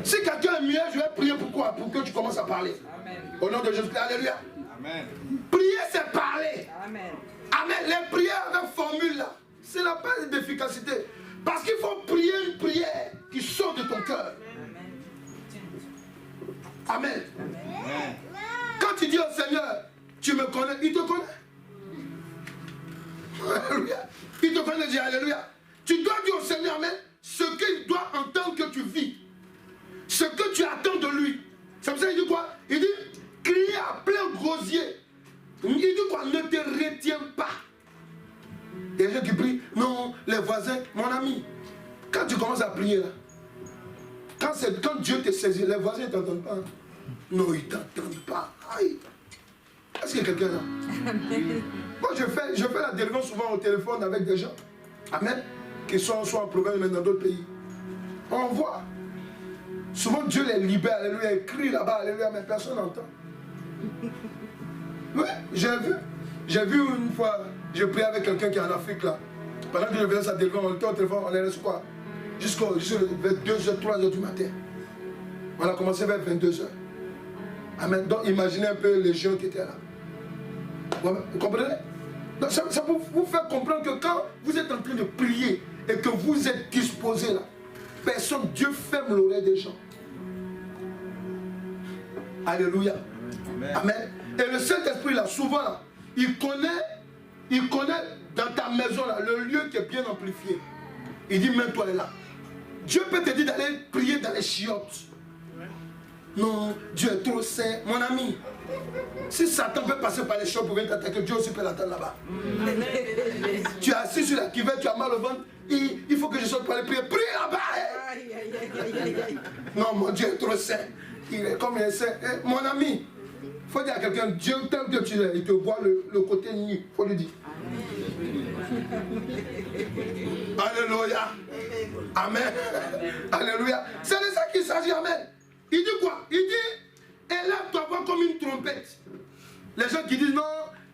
Si quelqu'un est mieux, je vais prier pourquoi? Pour que tu commences à parler. Amen. Au nom de Jésus-Christ, alléluia. Amen. Prier, c'est parler. Amen. Amen. Les prières avec formule là, c'est la base d'efficacité. Parce qu'il faut prier une prière qui sort de ton cœur. Amen. Amen. Quand tu dis au Seigneur, tu me connais, il te connaît. Alléluia. Il te connaît, dis alléluia. Tu dois dire au Seigneur, amen, ce qu'il doit entendre que tu vis. Ce que tu attends de lui. C'est pour ça qu'il dit quoi? Il dit, crie à plein gosier. Il dit quoi? Ne te retiens pas. Il y a des gens qui prient, non, les voisins, mon ami. Quand tu commences à prier là, quand Dieu te saisit, les voisins ne t'entendent pas. Non, ils ne t'entendent pas. Aïe. Est-ce qu'il y a quelqu'un là? Moi, je fais la délivrance souvent au téléphone avec des gens. Amen. Qui sont soit en province, mais dans d'autres pays. On voit. Souvent, Dieu les libère. Alléluia. Ils crient là-bas. Alléluia. Mais personne n'entend. Oui, j'ai vu une fois, j'ai prié avec quelqu'un qui est en Afrique là. Pendant que je faisais sa délivrance, on était au téléphone, on est resté quoi? Jusqu'à 2h, 3h du matin. On a commencé vers 22h. Amen. Donc imaginez un peu les gens qui étaient là. Vous comprenez? Donc, ça vous fait comprendre que quand vous êtes en train de prier et que vous êtes disposé là, personne, Dieu ferme l'oreille des gens. Alléluia. Amen. Amen. Et le Saint-Esprit là, souvent là, il connaît dans ta maison là, le lieu qui est bien amplifié. Il dit, mets-toi là. Dieu peut te dire d'aller prier dans les chiottes. Non, Dieu est trop saint. Mon ami, si Satan peut passer par les chiottes pour venir t'attaquer, Dieu aussi peut l'attendre là-bas. Tu es assis sur la cuvette, tu as mal au ventre, il faut que je sorte pour aller prier. Prie là-bas. Non, mon Dieu est trop saint. Il est comme il est saint. Mon ami, il faut dire à quelqu'un, Dieu tel que tu es, il te voit le côté nu. Il faut lui dire. Alléluia. Amen. Alléluia. C'est de ça qu'il s'agit. Amen. Il dit quoi? Il dit, élève ta voix comme une trompette. Les gens qui disent non,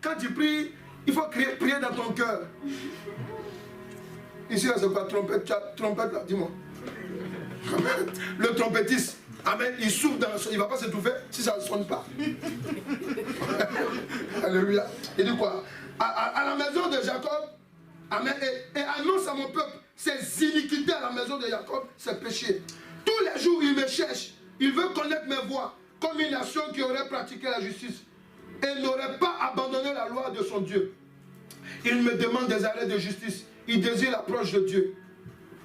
quand tu pries, il faut prier dans ton cœur. Ici, c'est quoi? Trompette, trompette là, dis-moi. Le trompettiste, amen, il souffle dans il ne va pas s'étouffer si ça ne sonne pas. Alléluia. Il dit quoi? À la maison de Jacob, amen, et annonce à mon peuple ses iniquités à la maison de Jacob, ses péchés. Tous les jours, il me cherche. Il veut connaître mes voies, comme une nation qui aurait pratiqué la justice et n'aurait pas abandonné la loi de son Dieu. Il me demande des arrêts de justice. Il désire l'approche de Dieu.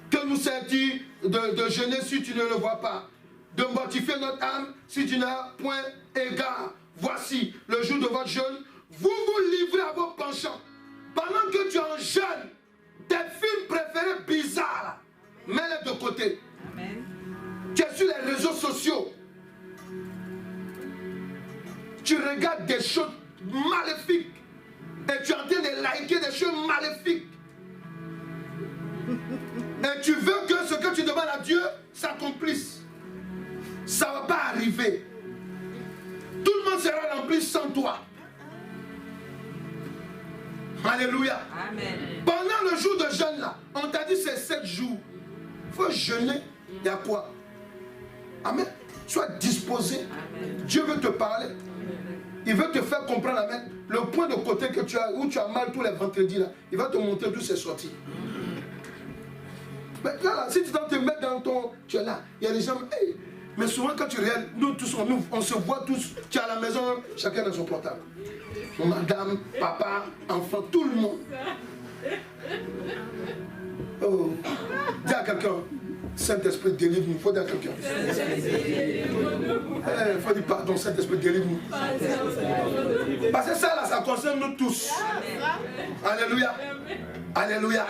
Que nous sert-il de jeûner si tu ne le vois pas? De mortifier notre âme si tu n'as point égard. Voici, le jour de votre jeûne, vous vous livrez à vos penchants. Pendant que tu es en jeûne, tes films préférés bizarres, mets-les de côté. Amen. Tu es sur les réseaux sociaux. Tu regardes des choses maléfiques. Et tu es en train de liker des choses maléfiques. Et tu veux que ce que tu demandes à Dieu s'accomplisse. Ça ne va pas arriver. Tout le monde sera rempli sans toi. Alléluia. Amen. Pendant le jour de jeûne là, on t'a dit c'est 7 jours. Il faut jeûner. Il y a quoi? Amen. Sois disposé. Amen. Dieu veut te parler. Il veut te faire comprendre, amen, le point de côté que tu as, où tu as mal tous les vendredis là. Il va te montrer d'où c'est sorti. Mais là, si tu dois te mettre dans ton... Tu es là. Il y a des gens... Hey, mais souvent quand tu regardes, nous tous, on se voit tous. Tu es à la maison, chacun dans son portable. Madame, papa, enfant, tout le monde. Oh. Dis à quelqu'un, Saint-Esprit, délivre-nous. Il faut dire à quelqu'un. Il faut dire pardon, Saint-Esprit, délivre-nous. Parce que ça, là, ça concerne nous tous. Alléluia. Alléluia.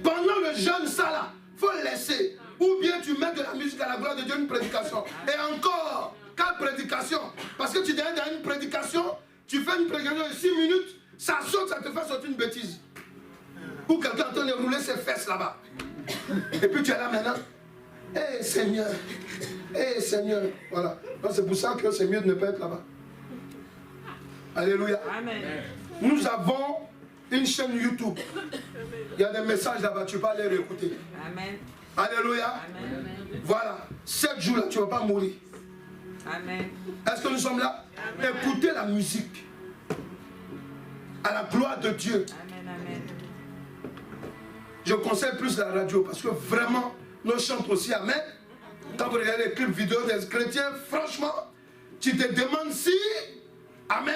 Pendant le jeûne, ça, là, il faut laisser. Ou bien tu mets de la musique à la gloire de Dieu, une prédication. Et encore, quelle prédication? Parce que tu es dans une prédication, tu fais une prédication de 6 minutes, ça saute, ça te fait sortir une bêtise. Ou quelqu'un est en train de rouler ses fesses là-bas. Et puis tu es là maintenant. Eh Seigneur, Seigneur. Voilà. C'est pour ça que c'est mieux de ne pas être là-bas. Alléluia. Amen. Nous avons une chaîne YouTube. Il y a des messages là-bas, tu peux aller réécouter. Amen. Alléluia. Amen. Voilà. 7 jours là, tu ne vas pas mourir. Amen. Est-ce que nous sommes là? Amen. Écoutez la musique. À la gloire de Dieu. Amen. Amen. Je conseille plus la radio parce que vraiment, nous chantons aussi. Amen. Quand vous regardez les clips vidéo des chrétiens, franchement, tu te demandes si, amen,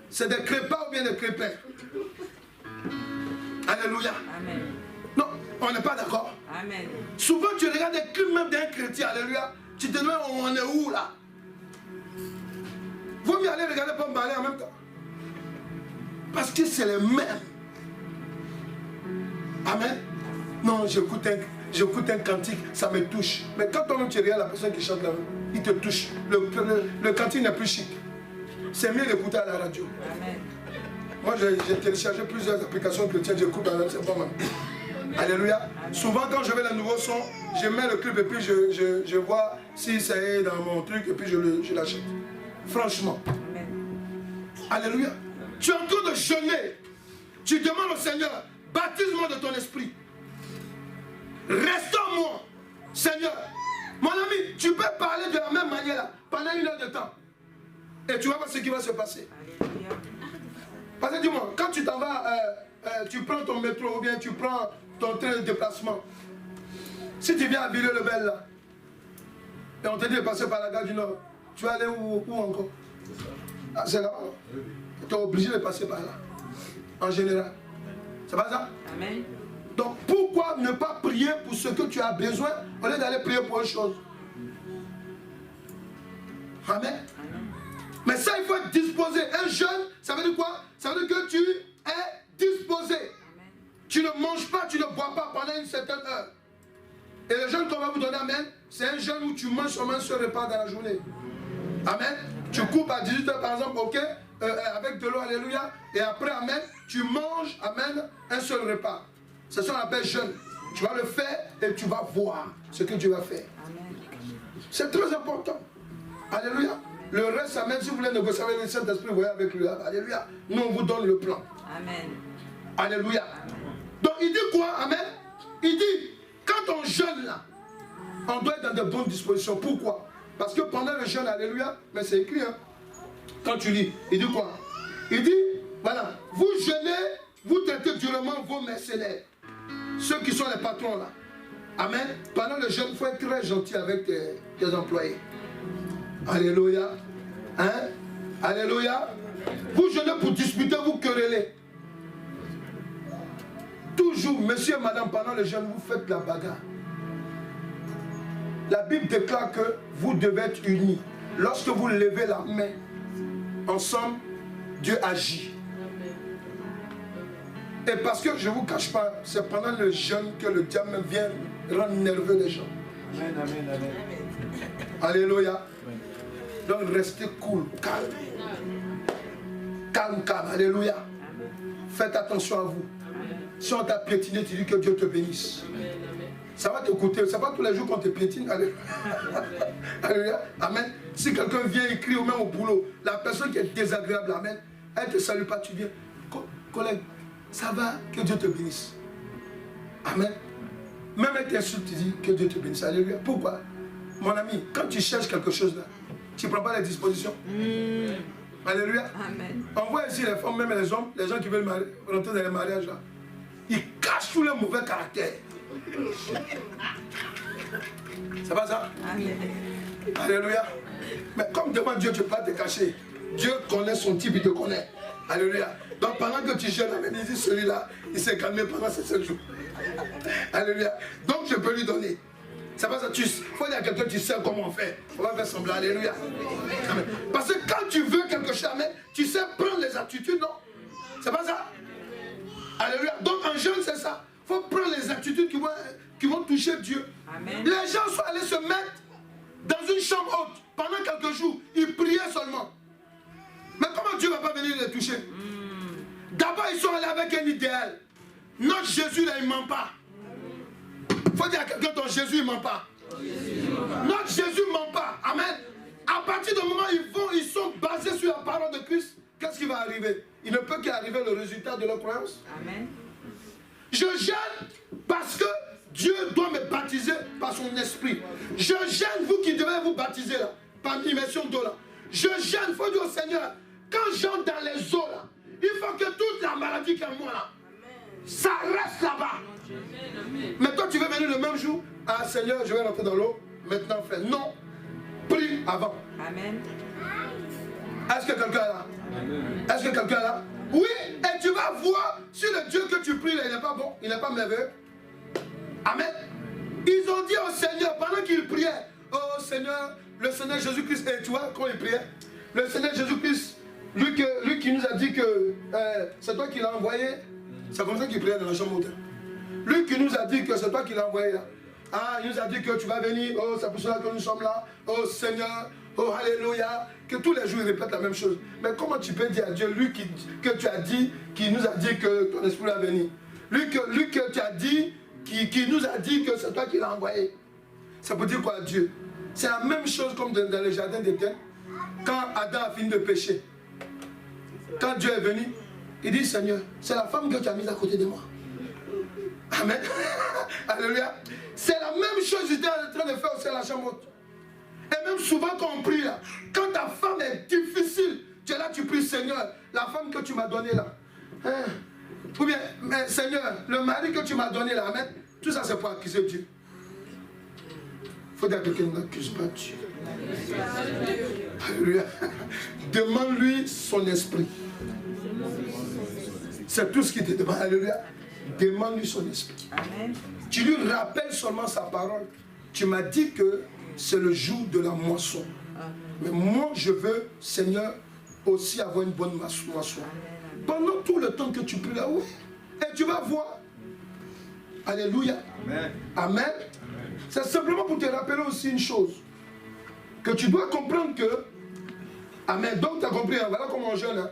c'est des crépins ou bien des crépins. Alléluia. Amen. Non, on n'est pas d'accord. Amen. Souvent, tu regardes des clips même d'un chrétien, alléluia. Tu te demandes, on est où là? Vous mieux aller regarder Bob Marley en même temps. Parce que c'est les mêmes. Amen. Non, j'écoute un cantique, ça me touche. Mais quand toi-même tu regardes la personne qui chante là, il te touche. Le cantique n'est plus chic. C'est mieux d'écouter à la radio. Amen. Moi, j'ai téléchargé plusieurs applications chrétiennes, j'écoute à la c'est pas mal. Alléluia. Amen. Souvent, quand je vais les nouveaux sons, je mets le clip et puis je vois si ça est dans mon truc et puis je l'achète. Franchement. Amen. Alléluia. Tu es en train de jeûner. Tu demandes au Seigneur, baptise-moi de ton esprit. Restaure-moi. Seigneur, mon ami, tu peux parler de la même manière là, pendant 1 heure de temps. Et tu vas voir ce qui va se passer. Alléluia. Parce que dis-moi, quand tu t'en vas, tu prends ton métro ou bien tu prends ton train de déplacement. Si tu viens à Villers-le-Bel là, et on te dit de passer par la gare du Nord, tu vas aller où encore? Ah, c'est là. Tu es obligé de passer par là. En général. C'est pas ça? Amen. Donc pourquoi ne pas prier pour ce que tu as besoin au lieu d'aller prier pour autre chose? Amen. Mais ça, il faut être disposé. Un jeûne, ça veut dire quoi? Ça veut dire que tu es disposé. Amen. Tu ne manges pas, tu ne bois pas pendant une certaine heure. Et le jeûne qu'on va vous donner, amen, c'est un jeûne où tu manges seulement un seul repas dans la journée. Amen. Tu coupes à 18h par exemple, ok, avec de l'eau, alléluia. Et après, amen, tu manges, amen, un seul repas. C'est ça qu'on appelle jeûne. Tu vas le faire et tu vas voir ce que tu vas faire. Amen. C'est très important. Alléluia. Le reste, amen, si vous voulez négocier avec le Saint-Esprit, voyez avec lui. Alléluia. Nous, on vous donne le plan. Amen. Alléluia. Donc, il dit quoi? Amen. Il dit, quand on jeûne là, on doit être dans de bonnes dispositions. Pourquoi? Parce que pendant le jeûne, alléluia, mais c'est écrit, hein. Quand tu lis, il dit quoi? Il dit, voilà, vous jeûnez, vous traitez durement vos mercenaires. Ceux qui sont les patrons là. Amen. Pendant le jeûne, il faut être très gentil avec tes employés. Alléluia. Hein? Alléluia. Vous jeûnez pour disputer, vous querellez. Toujours, monsieur et madame, pendant le jeûne, vous faites la bagarre. La Bible déclare que vous devez être unis. Lorsque vous levez la main, ensemble, Dieu agit. Et parce que je ne vous cache pas, c'est pendant le jeûne que le diable vient rendre nerveux les gens. Amen, amen, amen. Alléluia. Donc restez cool, calme. Calme, calme, alléluia. Faites attention à vous. Si on t'a piétiné, tu dis que Dieu te bénisse. Ça va t'écouter, c'est pas tous les jours qu'on te piétine. Alléluia. Alléluia. Amen. Si quelqu'un vient écrire ou même au boulot, la personne qui est désagréable, amen, elle ne te salue pas, tu viens. Collègue, ça va, que Dieu te bénisse. Amen. Même elle t'insulte, tu dis que Dieu te bénisse. Alléluia. Pourquoi? Mon ami, quand tu cherches quelque chose là, tu ne prends pas les dispositions. Alléluia. Amen. On voit ici les femmes, même les hommes, les gens qui veulent rentrer dans les mariages là. Ils cachent tous les mauvais caractères. C'est pas ça? Amen. Alléluia. Mais comme devant Dieu, tu ne peux pas te cacher. Dieu connaît son type, il te connaît. Alléluia. Donc pendant que tu jeûnes, il dit celui-là, il s'est calmé pendant ces 7 jours. Alléluia. Donc je peux lui donner. C'est pas ça. Il faut dire à quelqu'un, tu sais comment on fait. On va faire semblant. Alléluia. Amen. Parce que quand tu veux quelque chose, amen, tu sais prendre les attitudes, non? C'est pas ça? Alléluia. Donc en jeûne, c'est ça. Il faut prendre les attitudes qui vont qui vont toucher Dieu. Amen. Les gens sont allés se mettre dans une chambre haute pendant quelques jours. Ils priaient seulement. Mais comment Dieu ne va pas venir les toucher? D'abord, ils sont allés avec un idéal. Notre Jésus, là, il ne ment pas. Il faut dire à quelqu'un, ton Jésus, il ne ment pas. Notre Jésus ne ment pas. Amen. À partir du moment où ils sont basés sur la parole de Christ, qu'est-ce qui va arriver? Il ne peut qu'arriver le résultat de leur croyance. Amen. Je gêne parce que Dieu doit me baptiser par son esprit. Je gêne vous qui devez vous baptiser là, par l'immersion d'eau là. Je gêne, il faut dire au Seigneur, quand j'entre dans les eaux là, il faut que toute la maladie qui est en moi là, ça reste là-bas. Mais toi tu veux venir le même jour, ah Seigneur, je vais rentrer dans l'eau, maintenant fais. Non, prie avant. Amen. Est-ce que quelqu'un est là? Est-ce que quelqu'un est là? Oui, et tu vas voir si le Dieu que tu pries là, il n'est pas bon, il n'est pas merveilleux. Amen. Ils ont dit au Seigneur, pendant qu'ils priaient, oh Seigneur, le Seigneur Jésus-Christ, et tu vois, quand ils priaient, le Seigneur Jésus-Christ, lui qui nous a dit que c'est toi qui l'as envoyé, c'est comme ça qu'il priait dans la chambre haute. Lui qui nous a dit que c'est toi qui l'as envoyé là. Ah, il nous a dit que tu vas venir, oh, c'est pour cela que nous sommes là, oh Seigneur, oh Alléluia, que tous les jours il répète la même chose. Mais comment tu peux dire à Dieu, lui que tu as dit, qui nous a dit que ton esprit va venir, lui que tu as dit, qui nous a dit que c'est toi qui l'as envoyé. Ça veut dire quoi à Dieu? C'est la même chose comme dans le jardin d'Éden, quand Adam a fini de pécher. Quand Dieu est venu, il dit Seigneur, c'est la femme que tu as mise à côté de moi. Amen. Alléluia. C'est la même chose qu'il était en train de faire aussi à la chambre haute. Et même souvent quand on prie là, quand ta femme est difficile, tu es là, tu pries Seigneur, la femme que tu m'as donnée là. Hein? Ou bien, mais Seigneur, le mari que tu m'as donné là, amen. Tout ça c'est pour accuser Dieu. Il faut dire que quelqu'un n'accuse pas Dieu. Alléluia. Demande-lui son esprit. C'est tout ce qu'il te demande. Alléluia. Demande-lui son esprit. Amen. Tu lui rappelles seulement sa parole. Tu m'as dit que c'est le jour de la moisson. Mais moi, je veux, Seigneur, aussi avoir une bonne moisson. Pendant tout le temps que tu pries là, oui. Et tu vas voir. Alléluia. Amen. Amen. C'est simplement pour te rappeler aussi une chose. Que tu dois comprendre que... Amen. Donc tu as compris, hein? Voilà comment on jeûne. Hein?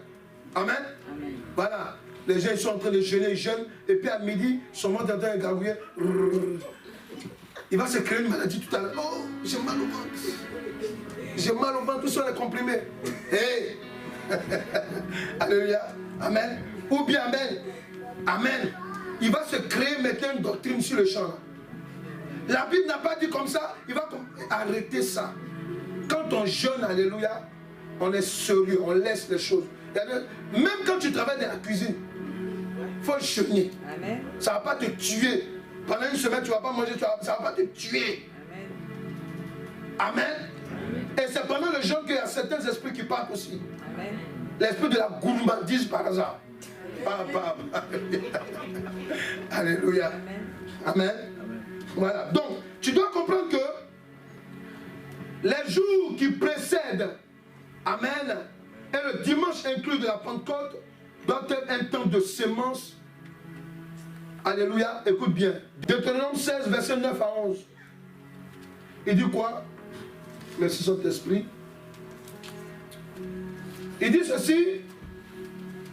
Amen. Amen. Voilà. Les gens ils sont en train de jeûner, ils jeûnent. Et puis à midi, son ventre est en train de gargouiller. Il va se créer une maladie tout à l'heure. Oh, j'ai mal au ventre. J'ai mal au ventre, tout ça est comprimé. Hey. Alléluia. Amen. Ou bien Amen. Amen. Il va se créer maintenant une doctrine sur le champ. Là. La Bible n'a pas dit comme ça. Il va arrêter ça. Quand on jeûne, alléluia, on est sérieux, on laisse les choses. Même quand tu travailles dans la cuisine, il faut jeûner. Amen. Ça ne va pas te tuer. Pendant une semaine, tu ne vas pas manger, ça ne va pas te tuer. Amen. Amen. Et c'est pendant le jeûne qu'il y a certains esprits qui partent aussi. L'esprit de la gourmandise par hasard. Alléluia. Amen. Voilà. Donc, tu dois comprendre que les jours qui précèdent, amen, et le dimanche inclus de la Pentecôte, doit être un temps de sémence. Alléluia. Écoute bien. Deutéronome 16, verset 9 à 11. Il dit quoi? Merci Saint-Esprit. Il dit ceci.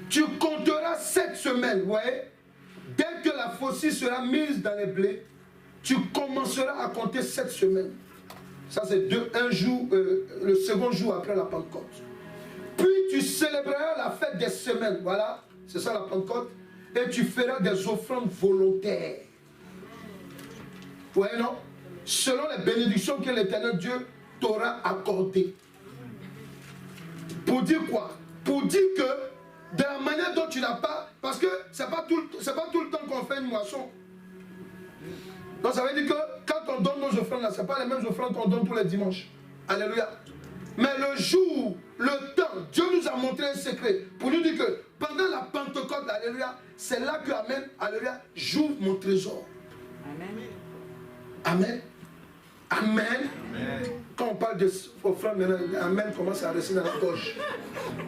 Tu compteras 7 semaines, vous voyez. Dès que la faucille sera mise dans les blés, tu commenceras à compter 7 semaines. Ça c'est un jour, le second jour après la Pentecôte. Puis tu célébreras la fête des semaines, voilà, c'est ça la Pentecôte. Et tu feras des offrandes volontaires. Vous voyez non? Selon les bénédictions que l'Éternel Dieu t'aura accordées. Pour dire quoi? Pour dire que de la manière dont tu n'as pas, parce que c'est pas tout le temps qu'on fait une moisson. Donc ça veut dire que quand on donne nos offrandes là, ce n'est pas les mêmes offrandes qu'on donne tous les dimanches. Alléluia. Mais le jour, le temps, Dieu nous a montré un secret pour nous dire que pendant la Pentecôte, alléluia, c'est là que, amen, alléluia, j'ouvre mon trésor. Amen. Amen. Amen. Amen. Quand on parle d'offrande, amen commence à rester dans la gorge.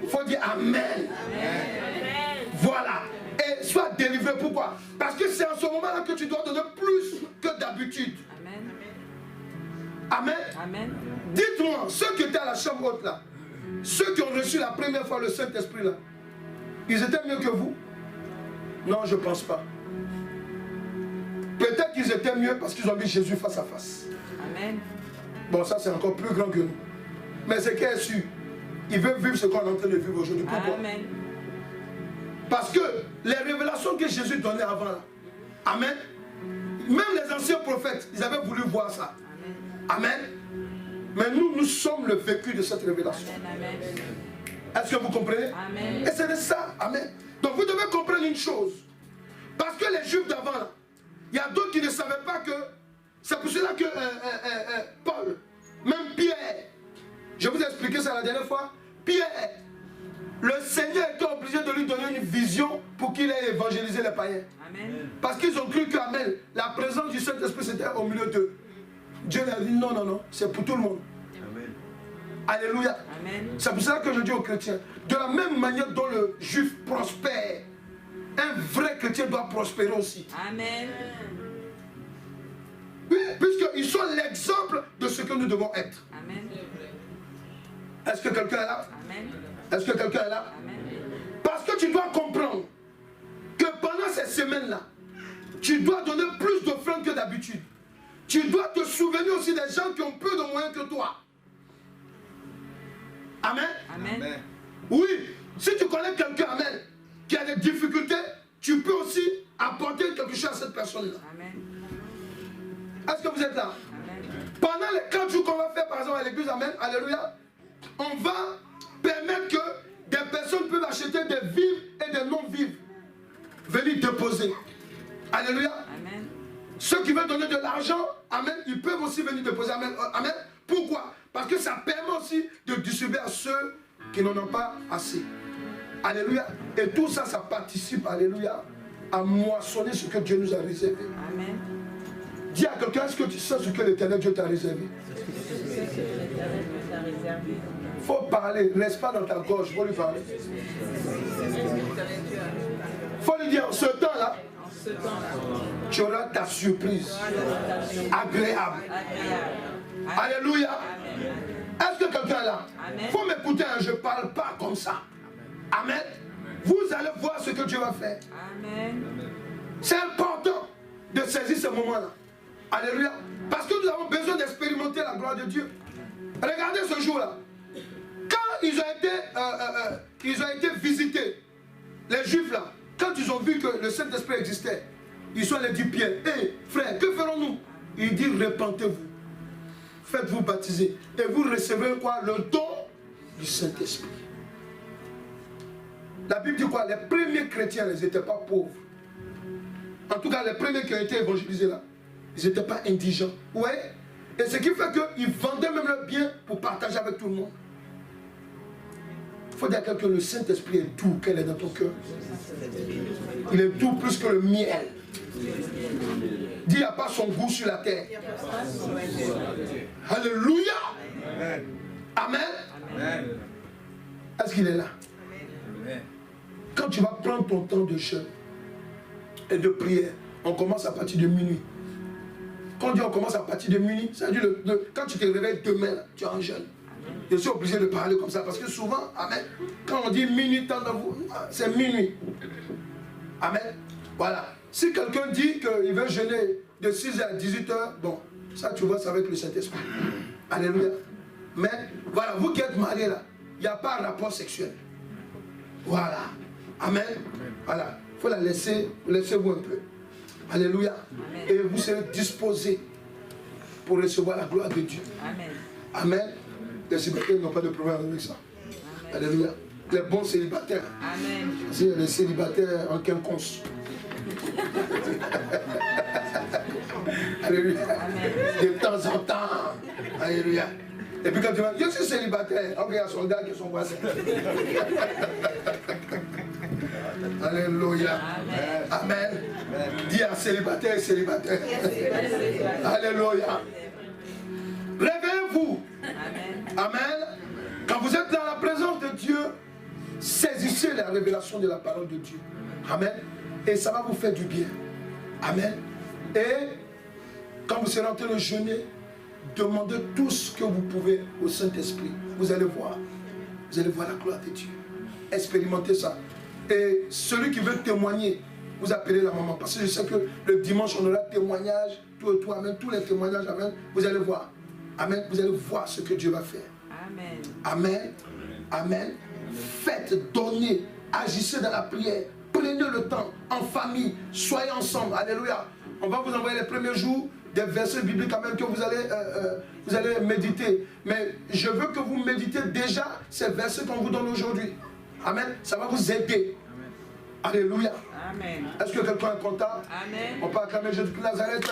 Il faut dire amen. Amen. Voilà. et sois délivré. Pourquoi? Parce que c'est en ce moment-là que tu dois donner plus que d'habitude. Amen. Amen. Amen. Dites-moi, ceux qui étaient à la chambre haute là, ceux qui ont reçu la première fois le Saint-Esprit là, ils étaient mieux que vous? Non, je ne pense pas. Peut-être qu'ils étaient mieux parce qu'ils ont vu Jésus face à face. Amen. Bon, ça c'est encore plus grand que nous. Mais c'est qu'il est sûr, il veut vivre ce qu'on est en train de vivre aujourd'hui. Pourquoi? Amen. Parce que les révélations que Jésus donnait avant là, amen, même les anciens prophètes, ils avaient voulu voir ça. Amen. Amen. Mais nous sommes le vécu de cette révélation. Amen. Est-ce que vous comprenez? Amen. Et c'est de ça. Amen. Donc vous devez comprendre une chose. Parce que les Juifs d'avant là, il y a d'autres qui ne savaient pas que... C'est pour cela que Paul, même Pierre, je vous ai expliqué ça la dernière fois, Pierre, le Seigneur était obligé de lui donner une vision pour qu'il ait évangélisé les païens. Amen. Parce qu'ils ont cru qu'Amen, la présence du Saint-Esprit c'était au milieu d'eux. Dieu leur a dit non, non, non, c'est pour tout le monde. Amen. Alléluia. C'est pour cela que je dis aux chrétiens, de la même manière dont le juif prospère, un vrai chrétien doit prospérer aussi. Amen. Oui, puisqu'ils sont l'exemple de ce que nous devons être. Amen. Est-ce que quelqu'un est là? Amen. Est-ce que quelqu'un est là? Amen. Parce que tu dois comprendre que pendant ces semaines-là, tu dois donner plus d'offrandes que d'habitude. Tu dois te souvenir aussi des gens qui ont peu de moyens que toi. Amen. Amen. Oui, si tu connais quelqu'un, amen, qui a des difficultés, tu peux aussi apporter quelque chose à cette personne-là. Amen. Est-ce que vous êtes là? Amen. Pendant les 4 jours qu'on va faire par exemple à l'église, amen, alléluia, on va permettre que des personnes peuvent acheter des vivres et des non-vivres. Venir déposer. Alléluia. Amen. Ceux qui veulent donner de l'argent, amen, ils peuvent aussi venir déposer. Amen. Amen. Pourquoi? Parce que ça permet aussi de distribuer à ceux qui n'en ont pas assez. Alléluia. Et tout ça, ça participe, alléluia, à moissonner ce que Dieu nous a réservé. Amen. Dis à quelqu'un, est-ce que tu sais ce que l'Éternel Dieu t'a réservé? Il faut parler, reste pas dans ta gorge, il faut lui parler. Il faut lui dire, ce temps-là, tu auras ta surprise agréable. Alléluia. Est-ce que quelqu'un est là? Il faut m'écouter, je ne parle pas comme ça. Amen. Vous allez voir ce que Dieu va faire. C'est important de saisir ce moment-là. Alléluia. Parce que nous avons besoin d'expérimenter la gloire de Dieu. Regardez ce jour-là. Quand ils ont été visités, les Juifs là, quand ils ont vu que le Saint-Esprit existait, ils sont allés dire Pierre, hé frère, que ferons-nous? Il dit, repentez-vous, faites-vous baptiser, et vous recevrez quoi? Le don du Saint-Esprit. La Bible dit quoi? Les premiers chrétiens, ils n'étaient pas pauvres. En tout cas, les premiers qui ont été évangélisés là, ils n'étaient pas indigents. Ouais. Et ce qui fait qu'ils vendaient même leurs biens pour partager avec tout le monde. Il faut dire à quelqu'un, le Saint-Esprit est doux, qu'elle est dans ton cœur. Il est doux plus que le miel. Dis, il n'y a pas son goût sur la terre. Alléluia. Amen. Amen. Est-ce qu'il est là? Amen. Quand tu vas prendre ton temps de jeûne et de prière, on commence à partir de minuit. Quand on dit on commence à partir de minuit, ça veut dire quand tu te réveilles demain, tu es en jeûne. Je suis obligé de parler comme ça parce que souvent, amen, quand on dit minuit, c'est minuit. Amen. Voilà. Si quelqu'un dit qu'il veut jeûner de 6h à 18h, bon, ça tu vois, c'est avec le Saint-Esprit. Alléluia. Mais voilà, vous qui êtes mariés là, il n'y a pas un rapport sexuel. Voilà. Amen. Voilà. Il faut la laisser, laissez-vous un peu. Alléluia. Amen. Et vous serez disposés pour recevoir la gloire de Dieu. Amen. Amen. Les célibataires n'ont pas de problème avec ça. Amen. Alléluia. Les bons célibataires. Amen. C'est les célibataires en quinconce. Alléluia. Amen. De temps en temps. Alléluia. Et puis quand tu vas, je suis célibataire. Ok, il y a son gars qui est son voisin. Alléluia. Amen. Amen. Dis à célibataire, célibataire. Alléluia. Réveillez-vous. Amen. Amen. Quand vous êtes dans la présence de Dieu, saisissez la révélation de la parole de Dieu. Amen. Et ça va vous faire du bien. Amen. Et quand vous serez en train de jeûner, demandez tout ce que vous pouvez au Saint-Esprit. Vous allez voir. Vous allez voir la gloire de Dieu. Expérimentez ça. Et celui qui veut témoigner, vous appelez la maman. Parce que je sais que le dimanche, on aura témoignage, tout, amen, tous les témoignages, amen. Vous allez voir. Amen. Vous allez voir ce que Dieu va faire. Amen. Amen. Amen. Faites, donnez, agissez dans la prière. Prenez le temps, en famille, soyez ensemble. Alléluia. On va vous envoyer les premiers jours des versets bibliques quand même que vous allez méditer. Mais je veux que vous méditez déjà ces versets qu'on vous donne aujourd'hui. Amen. Ça va vous aider. Amen. Alléluia. Amen. Est-ce que quelqu'un est content? Amen. On peut acclamer Jésus-Christ de Nazareth.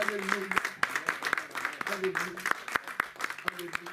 Alléluia. Alléluia. Alléluia.